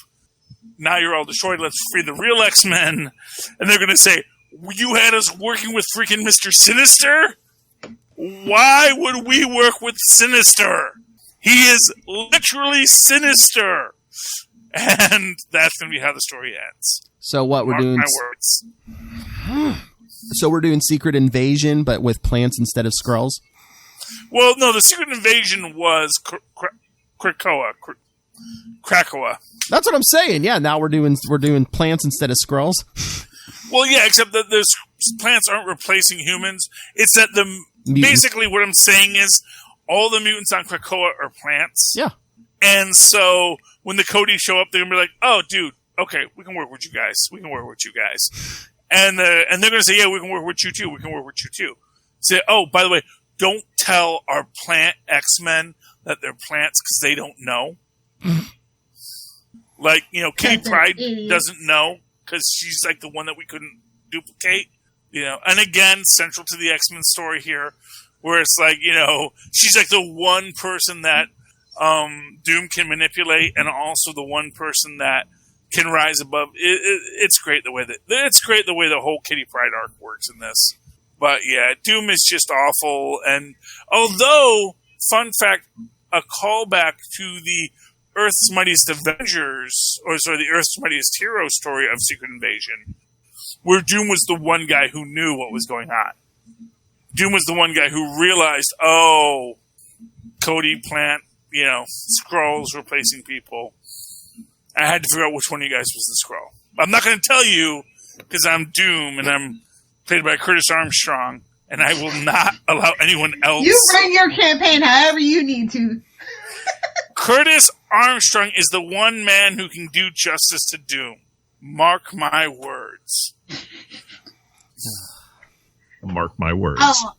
Now you're all destroyed. Let's free the real X-Men. And they're going to say, you had us working with freaking Mr. Sinister? Why would we work with Sinister? He is literally sinister. And that's going to be how the story ends. So what we're doing? My words. So we're doing Secret Invasion, but with plants instead of Skrulls? Well, no, the Secret Invasion was Krakoa. That's what I'm saying. Yeah, now we're doing plants instead of Skrulls. Well, yeah, except that those plants aren't replacing humans. It's that basically what I'm saying is all the mutants on Krakoa are plants. Yeah. And so when the Coty show up, they're gonna be like, "Oh, dude, okay, we can work with you guys. And they're gonna say, "Yeah, we can work with you too. Say, "Oh, by the way, don't tell our plant X-Men that they're plants because they don't know." Like, Kitty Pryde doesn't know because she's like the one that we couldn't duplicate, And again, central to the X-Men story here, where it's like, she's like the one person that Doom can manipulate, and also the one person that can rise above. It's great the way the whole Kitty Pryde arc works in this. But yeah, Doom is just awful. And although, fun fact, a callback to the Earth's Mightiest Avengers, the Earth's Mightiest Hero story of Secret Invasion, where Doom was the one guy who knew what was going on. Doom was the one guy who realized, Coty, plant, Skrulls replacing people. I had to figure out which one of you guys was the Skrull. I'm not going to tell you because I'm Doom and I'm played by Curtis Armstrong, and I will not allow anyone else. You run your campaign however you need to. Curtis Armstrong is the one man who can do justice to Doom. Mark my words. Mark my words. Oh,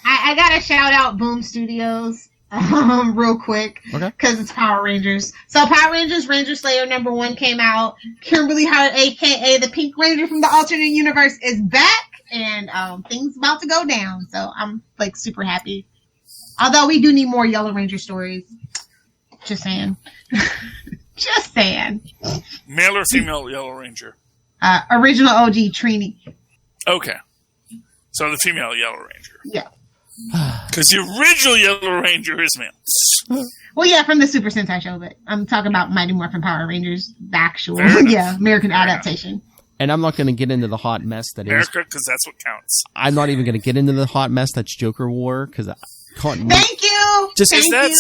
I gotta shout out Boom Studios real quick because it's Power Rangers. So Power Rangers Ranger Slayer #1 came out. Kimberly Hart, aka the Pink Ranger from the alternate universe, is back, and things about to go down. So I'm like super happy. Although we do need more Yellow Ranger stories. Just saying. Just saying. Male or female Yellow Ranger? Original OG Trini. Okay. So the female Yellow Ranger. Yeah. Because the original Yellow Ranger is male. Well, yeah, from the Super Sentai show, but I'm talking about Mighty Morphin Power Rangers, the actual, American adaptation. And I'm not going to get into the hot mess that America, because that's what counts. I'm not even going to get into the hot mess that's Joker War, because Thank you! Thank you!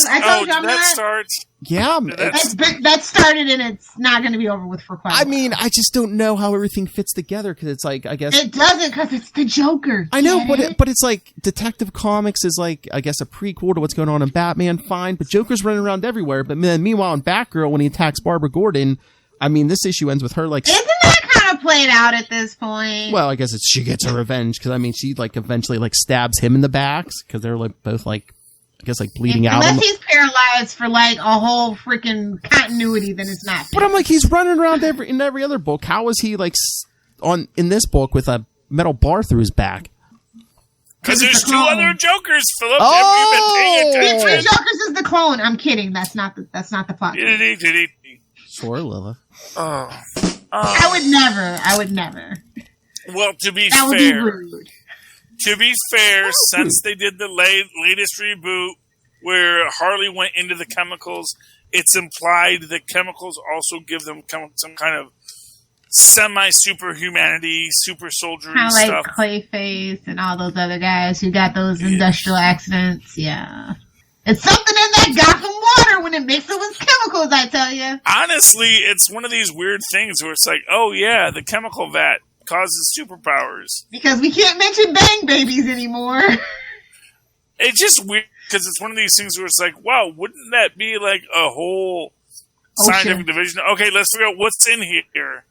I told you I'm not... start? Yeah. That started, and it's not going to be over with for quite a while. I mean, I just don't know how everything fits together, because it's like, I guess... It doesn't, because it's the Joker. I know, but it's like, Detective Comics is like, I guess, a prequel to what's going on in Batman, fine, but Joker's running around everywhere. But then, meanwhile, in Batgirl, when he attacks Barbara Gordon, I mean, this issue ends with her like... Isn't that kind kind of played out at this point. Well, I guess she gets her revenge because I mean she like eventually like stabs him in the backs because they're like both like I guess like bleeding out. Unless he's paralyzed for like a whole freaking continuity, then it's not fair. But I'm like he's running around in every other book. How is he like in this book with a metal bar through his back? Because there's two other Jokers, Philip. Oh! The three Jokers is the clone. I'm kidding. That's not the plot. Sure, Lilith. I would never. Well, to be fair, since they did the latest reboot where Harley went into the chemicals, it's implied that chemicals also give them some kind of semi-superhumanity, super soldiery kind of stuff. Like Clayface and all those other guys who got those industrial accidents. Yeah. It's something in that Gotham water when it mixes with chemicals, I tell you. Honestly, it's one of these weird things where it's like, oh yeah, the chemical vat causes superpowers. Because we can't mention bang babies anymore. It's just weird because it's one of these things where it's like, wow, wouldn't that be like a whole scientific division? Okay, let's figure out what's in here.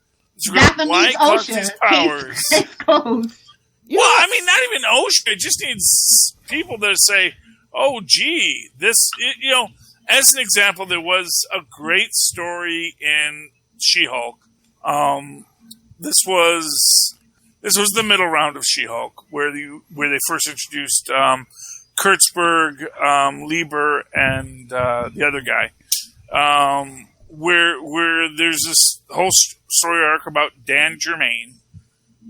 Why cause these powers? Well, I mean, not even OSHA. It just needs people to say, oh, gee, this, as an example, there was a great story in She-Hulk. This was the middle round of She-Hulk, where they first introduced Kurtzberg, Lieber, and the other guy. Where there's this whole story arc about Dan Germain,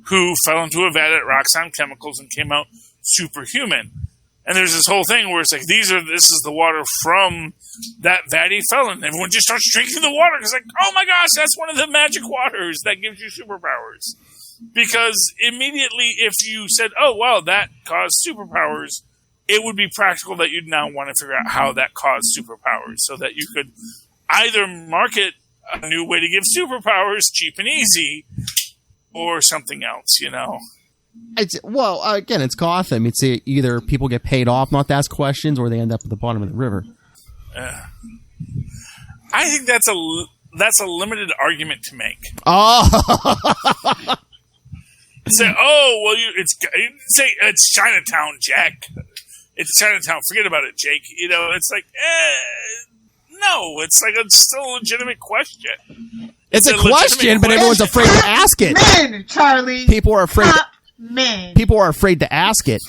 who fell into a vat at Roxxon Chemicals and came out superhuman. And there's this whole thing where it's like, this is the water from that vat he fell in. Everyone just starts drinking the water because like, oh my gosh, that's one of the magic waters that gives you superpowers. Because immediately if you said, oh wow, that caused superpowers, it would be practical that you'd now want to figure out how that caused superpowers so that you could either market a new way to give superpowers cheap and easy or something else, Well, again, it's Gotham. It's either people get paid off not to ask questions or they end up at the bottom of the river. I think that's a limited argument to make. Oh! Say, oh, well, say it's Chinatown, Jack. It's Chinatown. Forget about it, Jake. It's like, no, it's like it's still a legitimate question. It's a question, but everyone's afraid to ask it. Men, Charlie. People are afraid. Men. People are afraid to ask it.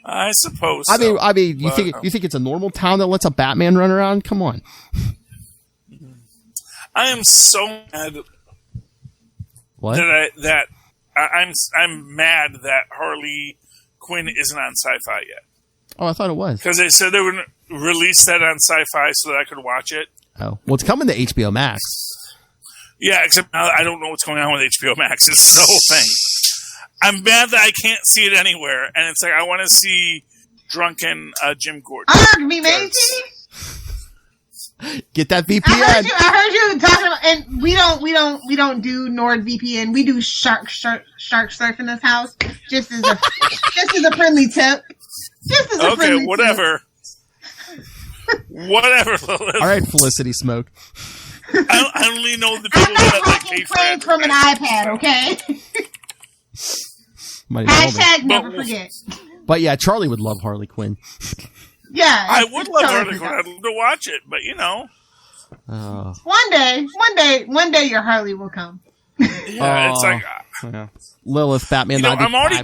I suppose. I mean, you think it's a normal town that lets a Batman run around? Come on. I am so mad. What? I'm mad that Harley Quinn isn't on Sci-Fi yet. Oh, I thought it was. Because they said they would release that on Sci-Fi so that I could watch it. Oh, well, it's coming to HBO Max. Yeah, except now I don't know what's going on with HBO Max. It's the whole thing. I'm mad that I can't see it anywhere, and it's like I want to see drunken Jim Gordon. Me, matey. Get that VPN. I heard you talking about, and we don't do NordVPN. We do shark surf in this house, just as a friendly tip. Just as a friendly whatever. Whatever, Lilith. All right, Felicity Smoke. I only know the people that like playing from an iPad, okay? Hashtag never forget. But yeah, Charlie would love Harley Quinn. Yeah, I would love Harley Quinn. I'd love to watch it, but one day your Harley will come. Yeah, it's like Lilith, Batman. I'm already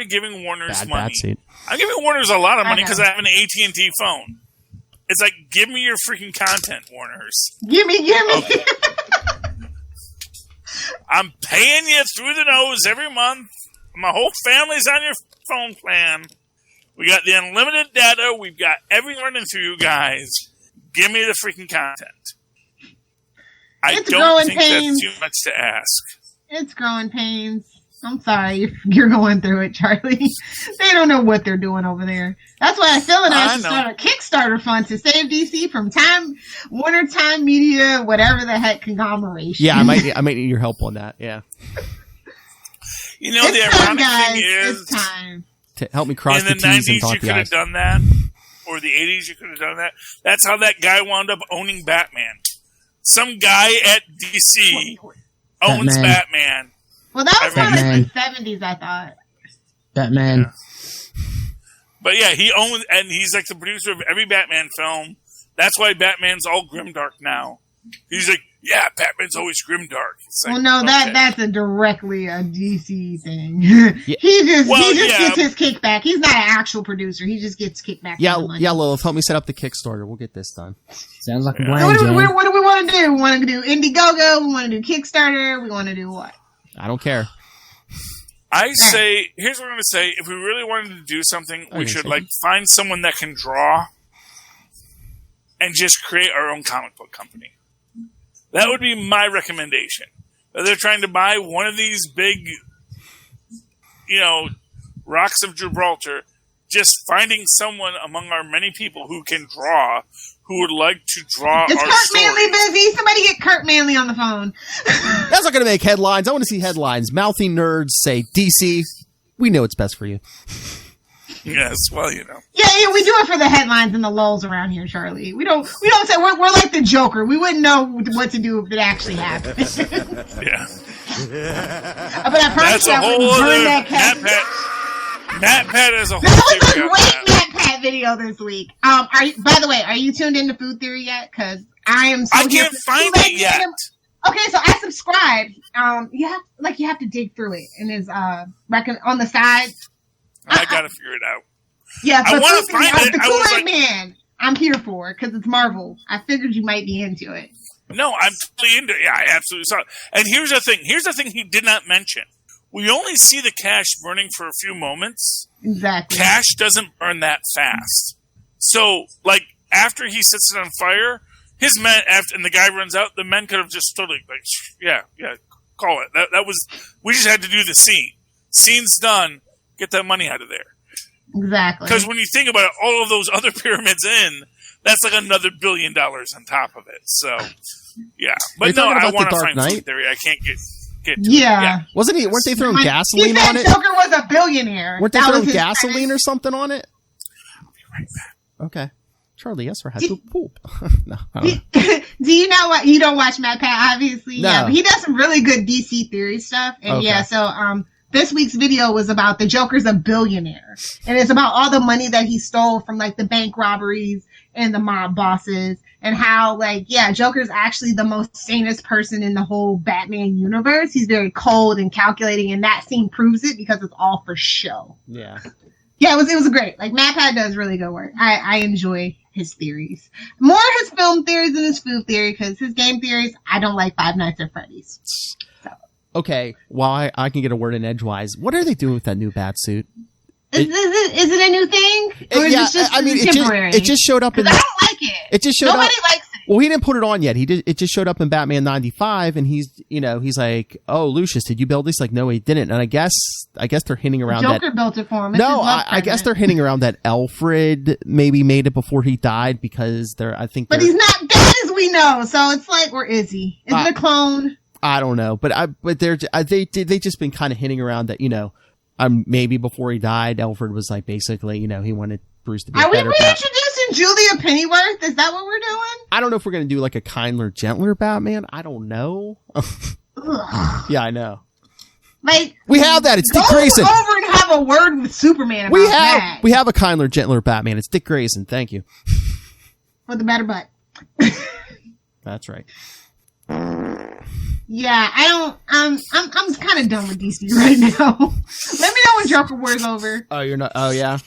giving Warner's money. I'm giving Warner's a lot of money because I have an AT&T phone. It's like, give me your freaking content, Warner's. Give me. Okay. I'm paying you through the nose every month. My whole family's on your phone plan. We got the unlimited data. We've got everything running through you guys. Give me the freaking content. I don't think that's too much to ask. It's growing pains. I'm sorry if you're going through it, Charlie. They don't know what they're doing over there. That's why Phil and I should start a Kickstarter fund to save DC from Warner Time Media, whatever the heck conglomeration. Yeah, I might need your help on that. Yeah. The ironic thing is, it's time. To help me cross the T's and In the 90s, dot you the could I's. have done that. Or the 80s, you could have done that. That's how that guy wound up owning Batman. Some guy at DC owns Batman. Well, that was kind of Batman. like the 70s, I thought. Batman. Yeah. But yeah, he owns, and he's like the producer of every Batman film. That's why Batman's all grimdark now. He's like, yeah, Batman's always grimdark. It's like, well, no, okay. that's directly a DC thing. He just gets his kickback. He's not an actual producer. He just gets kickback. Yeah, Lilith, help me set up the Kickstarter. We'll get this done. Sounds like a So plan, what do John. we want to do? We want to do Indiegogo. We want to do Kickstarter. We want to do what? I don't care. I say, here's what I'm going to say. If we really wanted to do something, we should like find someone that can draw and just create our own comic book company. That would be my recommendation. If they're trying to buy one of these big, rocks of Gibraltar, just finding someone among our many people who can draw, who would like to draw Is our Kurt stories. Manley busy? Somebody get Kurt Manley on the phone. That's not going to make headlines. I want to see headlines. Mouthy nerds say, DC, we know what's best for you. Yes, well, Yeah, we do it for the headlines and the lulls around here, Charlie. We don't say we're like the Joker. We wouldn't know what to do if it actually happened. Yeah. But I promise you, I wouldn't burn that cat. Matt Pat is a whole That was a theory on great that. Matt Pat video this week. By the way, are you tuned into Food Theory yet? Because I am. So I can't find it yet. Okay, so I subscribed. You have to dig through it, and there's on the side. I gotta figure it out. Yeah, I want to find it. The I was Kool-Aid like, Man. I'm here for it because it's Marvel. I figured you might be into it. no, I'm totally into it. Yeah, I absolutely saw it. And here's the thing he did not mention. We only see the cash burning for a few moments. Exactly. Cash doesn't burn that fast. So, like, after he sets it on fire, his men, and the guy runs out, the men could have just stood like, yeah, call it. That was, we just had to do the scene. Scene's done. Get that money out of there. Exactly. Because when you think about it, all of those other pyramids that's like another $1 billion on top of it. So, yeah. But no, I want to find Food Theory. I can't get to it. Yeah. Weren't they throwing gasoline he said on it? Joker was a billionaire. Weren't they throwing gasoline or something on it? I'll be right back. Okay. Charlie Esser had to poop. No, I don't know. Do you know what? You don't watch Matt Pat, obviously. No. Yeah, but he does some really good DC theory stuff. And so this week's video was about the Joker's a billionaire. And it's about all the money that he stole from like the bank robberies and the mob bosses. And how, Joker's actually the most sanest person in the whole Batman universe. He's very cold and calculating, and that scene proves it because it's all for show. Yeah. Yeah, it was great. Like, Matt Pat does really good work. I enjoy his theories. More his film theories than his food theory, because his game theories, I don't like Five Nights at Freddy's. So. Okay, well, I can get a word in edgewise. What are they doing with that new bat suit? Is it a new thing? Or is it just temporary? It just showed up in. I don't like it. It just showed Nobody up. likes it. Well, he didn't put it on yet. It just showed up in Batman 95, and he's like, "Oh, Lucius, did you build this?" Like, no, he didn't. And I guess they're hinting around Joker built it for him. No, I guess they're hinting around that Alfred maybe made it before he died because But he's not dead as we know. So it's like, where is he? Is it a clone? I don't know, but they just been kind of hinting around that maybe before he died, Alfred was like basically he wanted Bruce to be. Are we reintroducing Julia Pennyworth? Is that what we're doing? I don't know if we're gonna do like a kindler, gentler Batman. I don't know. Yeah, I know. Like we have that. It's Dick Grayson. Go over and have a word with Superman about that. We have a kindler, gentler Batman. It's Dick Grayson. Thank you. For the better butt. That's right. Yeah, I'm kind of done with DC right now. Let me know when Joker War's over. Oh, you're not. Oh, yeah.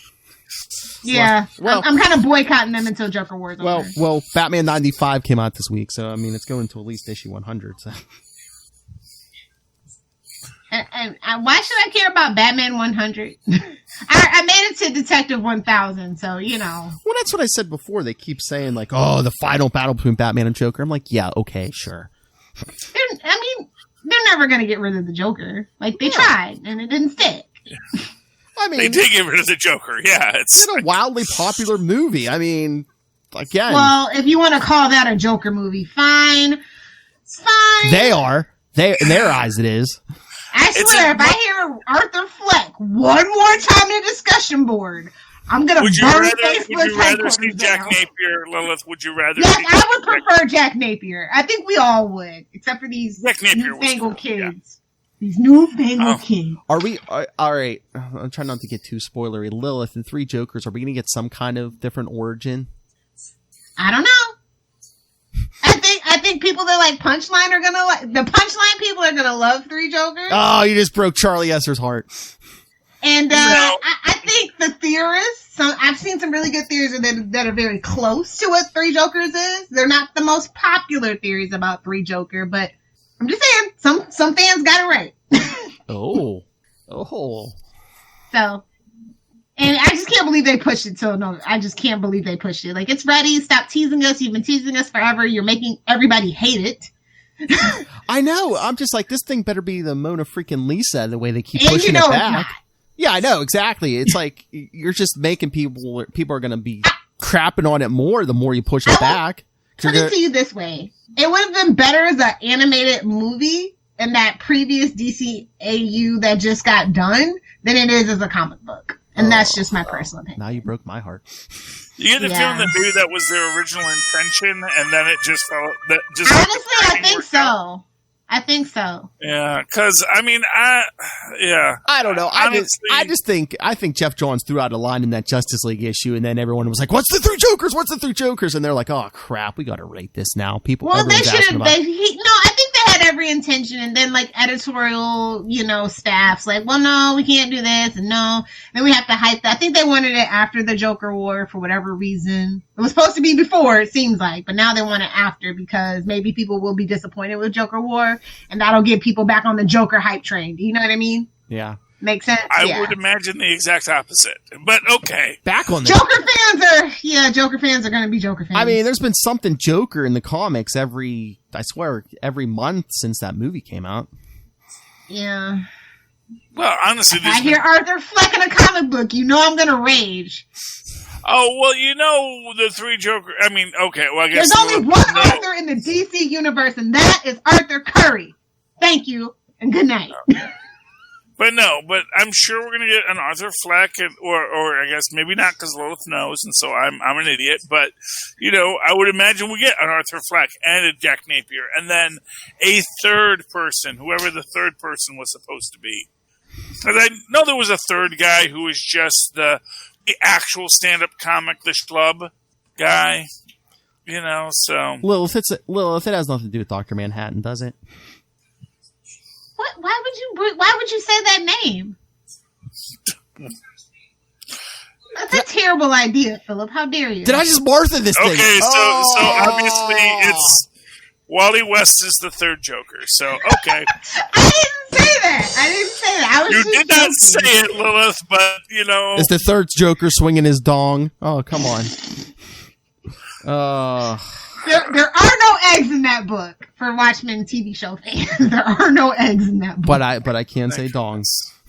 Yeah, well, I'm kind of boycotting them until Joker War's over. Well, Batman 95 came out this week, so I mean, it's going to at least issue 100. So. And why should I care about Batman 100? I made it to Detective 1000, so Well, that's what I said before. They keep saying like, "Oh, the final battle between Batman and Joker." I'm like, yeah, okay, sure. They're never gonna get rid of the Joker. Like they tried, and it didn't stick. Yeah. I mean, they did get rid of the Joker. Yeah, it's a wildly popular movie. I mean, again. Well, if you want to call that a Joker movie, fine. It's fine. They are. In their eyes, it is. I swear, if I hear Arthur Fleck one more time in a discussion board, I'm gonna would you burn rather Facebook's headquarters see Jack down. Napier, Lilith? Would you rather? Yes, see I would prefer Jack Napier. I think we all would, except for these Jack Napier newfangled cool, kids. Yeah. These newfangled kids. Are we all right? I'm trying not to get too spoilery. Lilith and Three Jokers. Are we going to get some kind of different origin? I don't know. I think people that like Punchline are gonna like the Punchline people are gonna love Three Jokers. Oh, you just broke Charlie Esser's heart. And I think the theorists, I've seen some really good theories that are very close to what Three Jokers is. They're not the most popular theories about Three Joker, but I'm just saying, some fans got it right. Oh. So, and I just can't believe they pushed it. I just can't believe they pushed it. Like, it's ready. Stop teasing us. You've been teasing us forever. You're making everybody hate it. I know. I'm just like, this thing better be the Mona freaking Lisa, the way they keep And pushing you know it it's back. not. Yeah, I know, exactly. It's like, you're just making people are going to be crapping on it more the more you push it back. Put it to you this way. It would have been better as an animated movie in that previous DCAU that just got done than it is as a comic book. And that's just my personal opinion. Now you broke my heart. You get the feeling that maybe that was their original intention, and then it just fell. Honestly, I think so. I think so. Yeah, because I don't know. Honestly, I think Jeff Johns threw out a line in that Justice League issue, and then everyone was like, "What's the Three Jokers? What's the Three Jokers?" And they're like, "Oh crap, we got to rate this now." Well, they should have. I think they had every intention, and then like editorial, staffs like, "Well, no, we can't do this," and no, then we have to hype that. I think they wanted it after the Joker War for whatever reason. It was supposed to be before, it seems like, but now they want it after because maybe people will be disappointed with Joker War, and that'll get people back on the Joker hype train. Do you know what I mean? Yeah. Makes sense? I would imagine the exact opposite, but okay. Back on that. Joker fans are going to be Joker fans. I mean, there's been something Joker in the comics every month since that movie came out. Yeah. Well, honestly, if I hear Arthur Fleck in a comic book, I'm going to rage. Oh, well, the Three Joker. I mean, okay, well, I guess there's only one Arthur in the DC universe, and that is Arthur Curry. Thank you, and good night. But I'm sure we're going to get an Arthur Fleck, or I guess maybe not because Lilith knows, and so I'm an idiot. But I would imagine we get an Arthur Fleck and a Jack Napier, and then a third person, whoever the third person was supposed to be. Because I know there was a third guy who was just the actual stand-up comic, the schlub guy. So Lilith, it has nothing to do with Dr. Manhattan, does it? What? Why would you say that name? That's a terrible idea, Philip. How dare you? Did I just Martha this thing? Okay, so obviously it's Wally West is the third Joker. So okay. I didn't say that. You did not say it, Lilith, but Is the third Joker swinging his dong? Oh, come on. There are no eggs in that book for Watchmen TV show fans. There are no eggs in that book. But I can say dongs.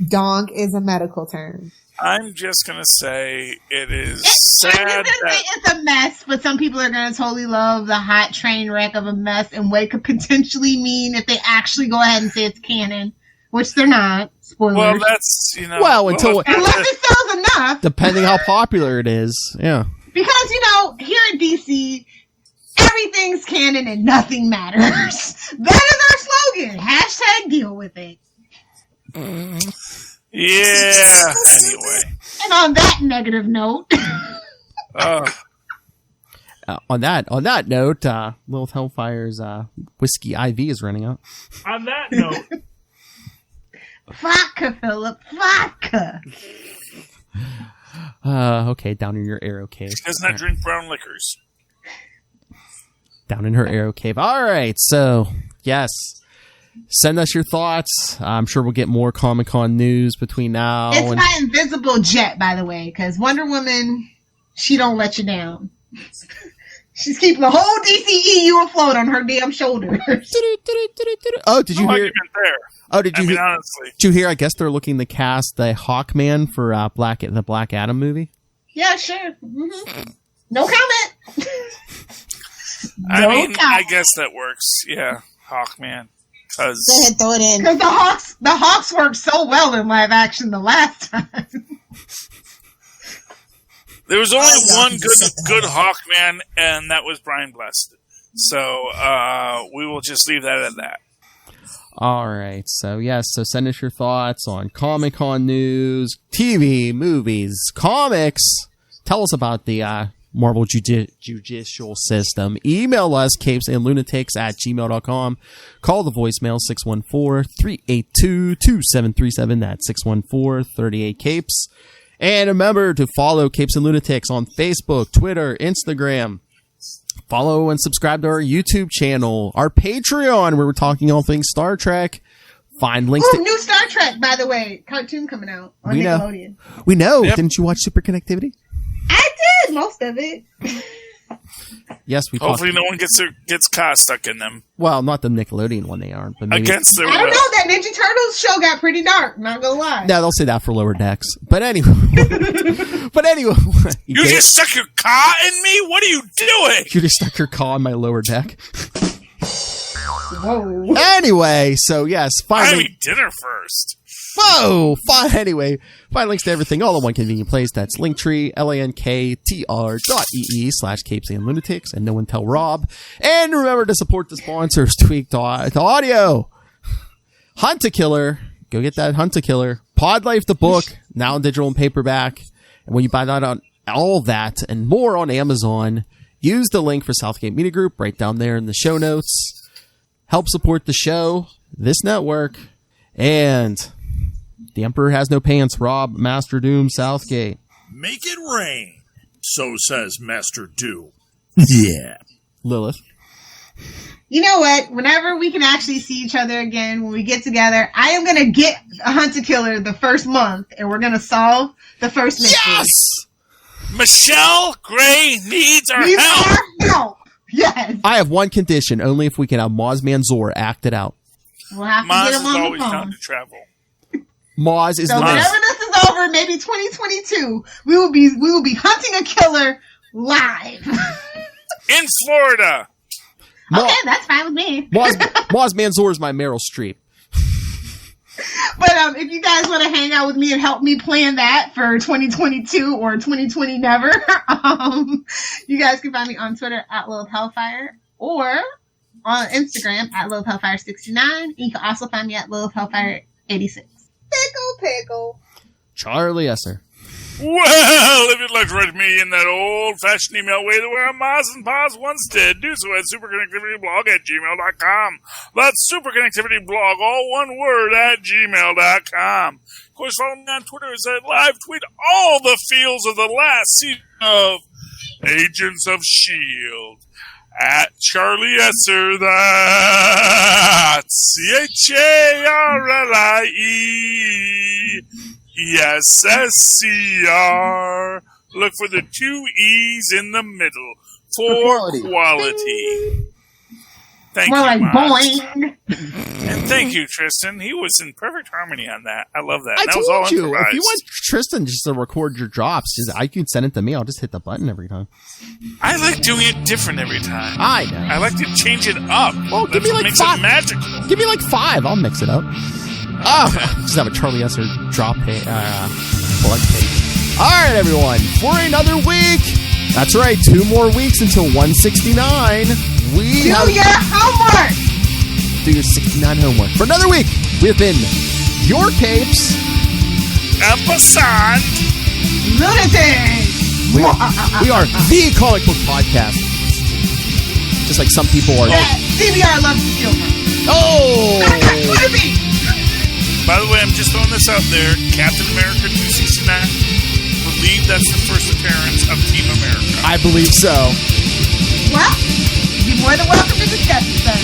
Dong is a medical term. I'm just gonna say it is sad. It's a mess, but some people are gonna totally love the hot train wreck of a mess and what it could potentially mean if they actually go ahead and say it's canon, which they're not. Spoilers. Well, that's unless it sells enough. Depending how popular it is, yeah. Because here in DC, everything's canon and nothing matters. That is our slogan. # deal with it. Yeah. Anyway. And on that negative note. On that note, Lilith Hellfire's whiskey IV is running out. On that note. Vodka, Philip. Vodka. Okay, down in your arrow cave. She does not drink brown liquors. Down in her arrow cave. All right, so yes, send us your thoughts. I'm sure we'll get more Comic-Con news between now. It's my invisible jet, by the way, because Wonder Woman, she don't let you down. She's keeping the whole DCEU afloat on her damn shoulders. Oh, did you hear? Oh, did you hear? Honestly. Did you hear? I guess they're looking to cast the Hawkman for the Black Adam movie. Yeah, sure. Mm-hmm. No comment. I guess that works. Yeah, Hawkman. Go ahead, throw it in. Because the Hawks worked so well in live action the last time. There was only one good Hawkman, and that was Brian Blessed. So we will just leave that at that. All right. So, yes. So send us your thoughts on Comic-Con news, TV, movies, comics. Tell us about the Marvel judicial system. Email us, capesandlunatics@gmail.com. Call the voicemail, 614-382-2737. That's 614-38-CAPES. And remember to follow Capes and Lunatics on Facebook, Twitter, Instagram. Follow and subscribe to our YouTube channel, our Patreon, where we're talking all things Star Trek. Find links to new Star Trek, by the way, cartoon coming out on Nickelodeon. We know. Yep. Didn't you watch Super Connectivity? I did most of it. Yes, we. Hopefully, no one gets car stuck in them. Well, not the Nickelodeon one, they aren't. But maybe against their will. I don't know. That Ninja Turtles show got pretty dark. Not gonna lie. No, they'll say that for Lower Decks. But anyway, you just stuck your car in me. What are you doing? You just stuck your car on my lower deck. Whoa. Anyway, so yes, finally. I eat dinner first. Whoa! Anyway, find links to everything all in one convenient place. That's Linktree, linktr.ee/capesandlunatics, and no one tell Rob. And remember to support the sponsors, Tweaked Audio, Hunt-A-Killer. Go get that Hunt-A-Killer. Pod Life, the book, now in digital and paperback. And when you buy that on all that and more on Amazon, use the link for Southgate Media Group right down there in the show notes. Help support the show, this network, and the Emperor has no pants. Rob, Master Doom, Southgate. Make it rain, so says Master Doom. Yeah. Lilith. You know what? Whenever we can actually see each other again, when we get together, I am going to get a Hunt-A-Killer the first month, and we're going to solve the first mystery. Yes! Michelle Gray needs our help. Yes. I have one condition. Only if we can have Mozzman Zor act it out. We'll have to Maz get him is on the always phone. down to travel. Moz is so the whenever best. this is over, maybe 2022, we will be hunting a killer live. In Florida. Okay, that's fine with me. Mozzman Zor is my Meryl Streep. But if you guys want to hang out with me and help me plan that for 2022 or 2020 never, you guys can find me on Twitter at Lilith Hellfire or on Instagram at Lilith Hellfire 69. You can also find me at Lilith Hellfire 86. Pickle. Charlie Esser. Well, if you'd like to write me in that old-fashioned email way the way Maz and Paz once did, do so at superconnectivityblog@gmail.com. That's superconnectivityblog, all one word, at gmail.com. Of course, follow me on Twitter as I live tweet all the feels of the last season of Agents of S.H.I.E.L.D. at Charlie Esser, that's CharlieEssescr. Look for the 2 E's in the middle for quality. Thank More you, like Maz. boing. And thank you, Tristan. He was in perfect harmony on that. I love that. I That told was all you, improvised. if you want Tristan just to record your drops, I can send it to me. I'll just hit the button every time. I like doing it different every time. I know. I like to change it up. Well, give me like makes 5. it magical. Give me like 5. I'll mix it up. Just have a Charlie Esser drop page. Plug page. All right, everyone. For another week. That's right. 2 more weeks until 169. Do your homework. Do your 69 homework. For another week, we have been your Capes. Ampersand. Lunatics. We are the comic book podcast. Just like some people are. CBR loves the silver. Oh! By the way, I'm just throwing this out there. Captain America 269. Believe that's the first appearance of Team America. I believe so. Well, you're more than welcome to discuss it, sir.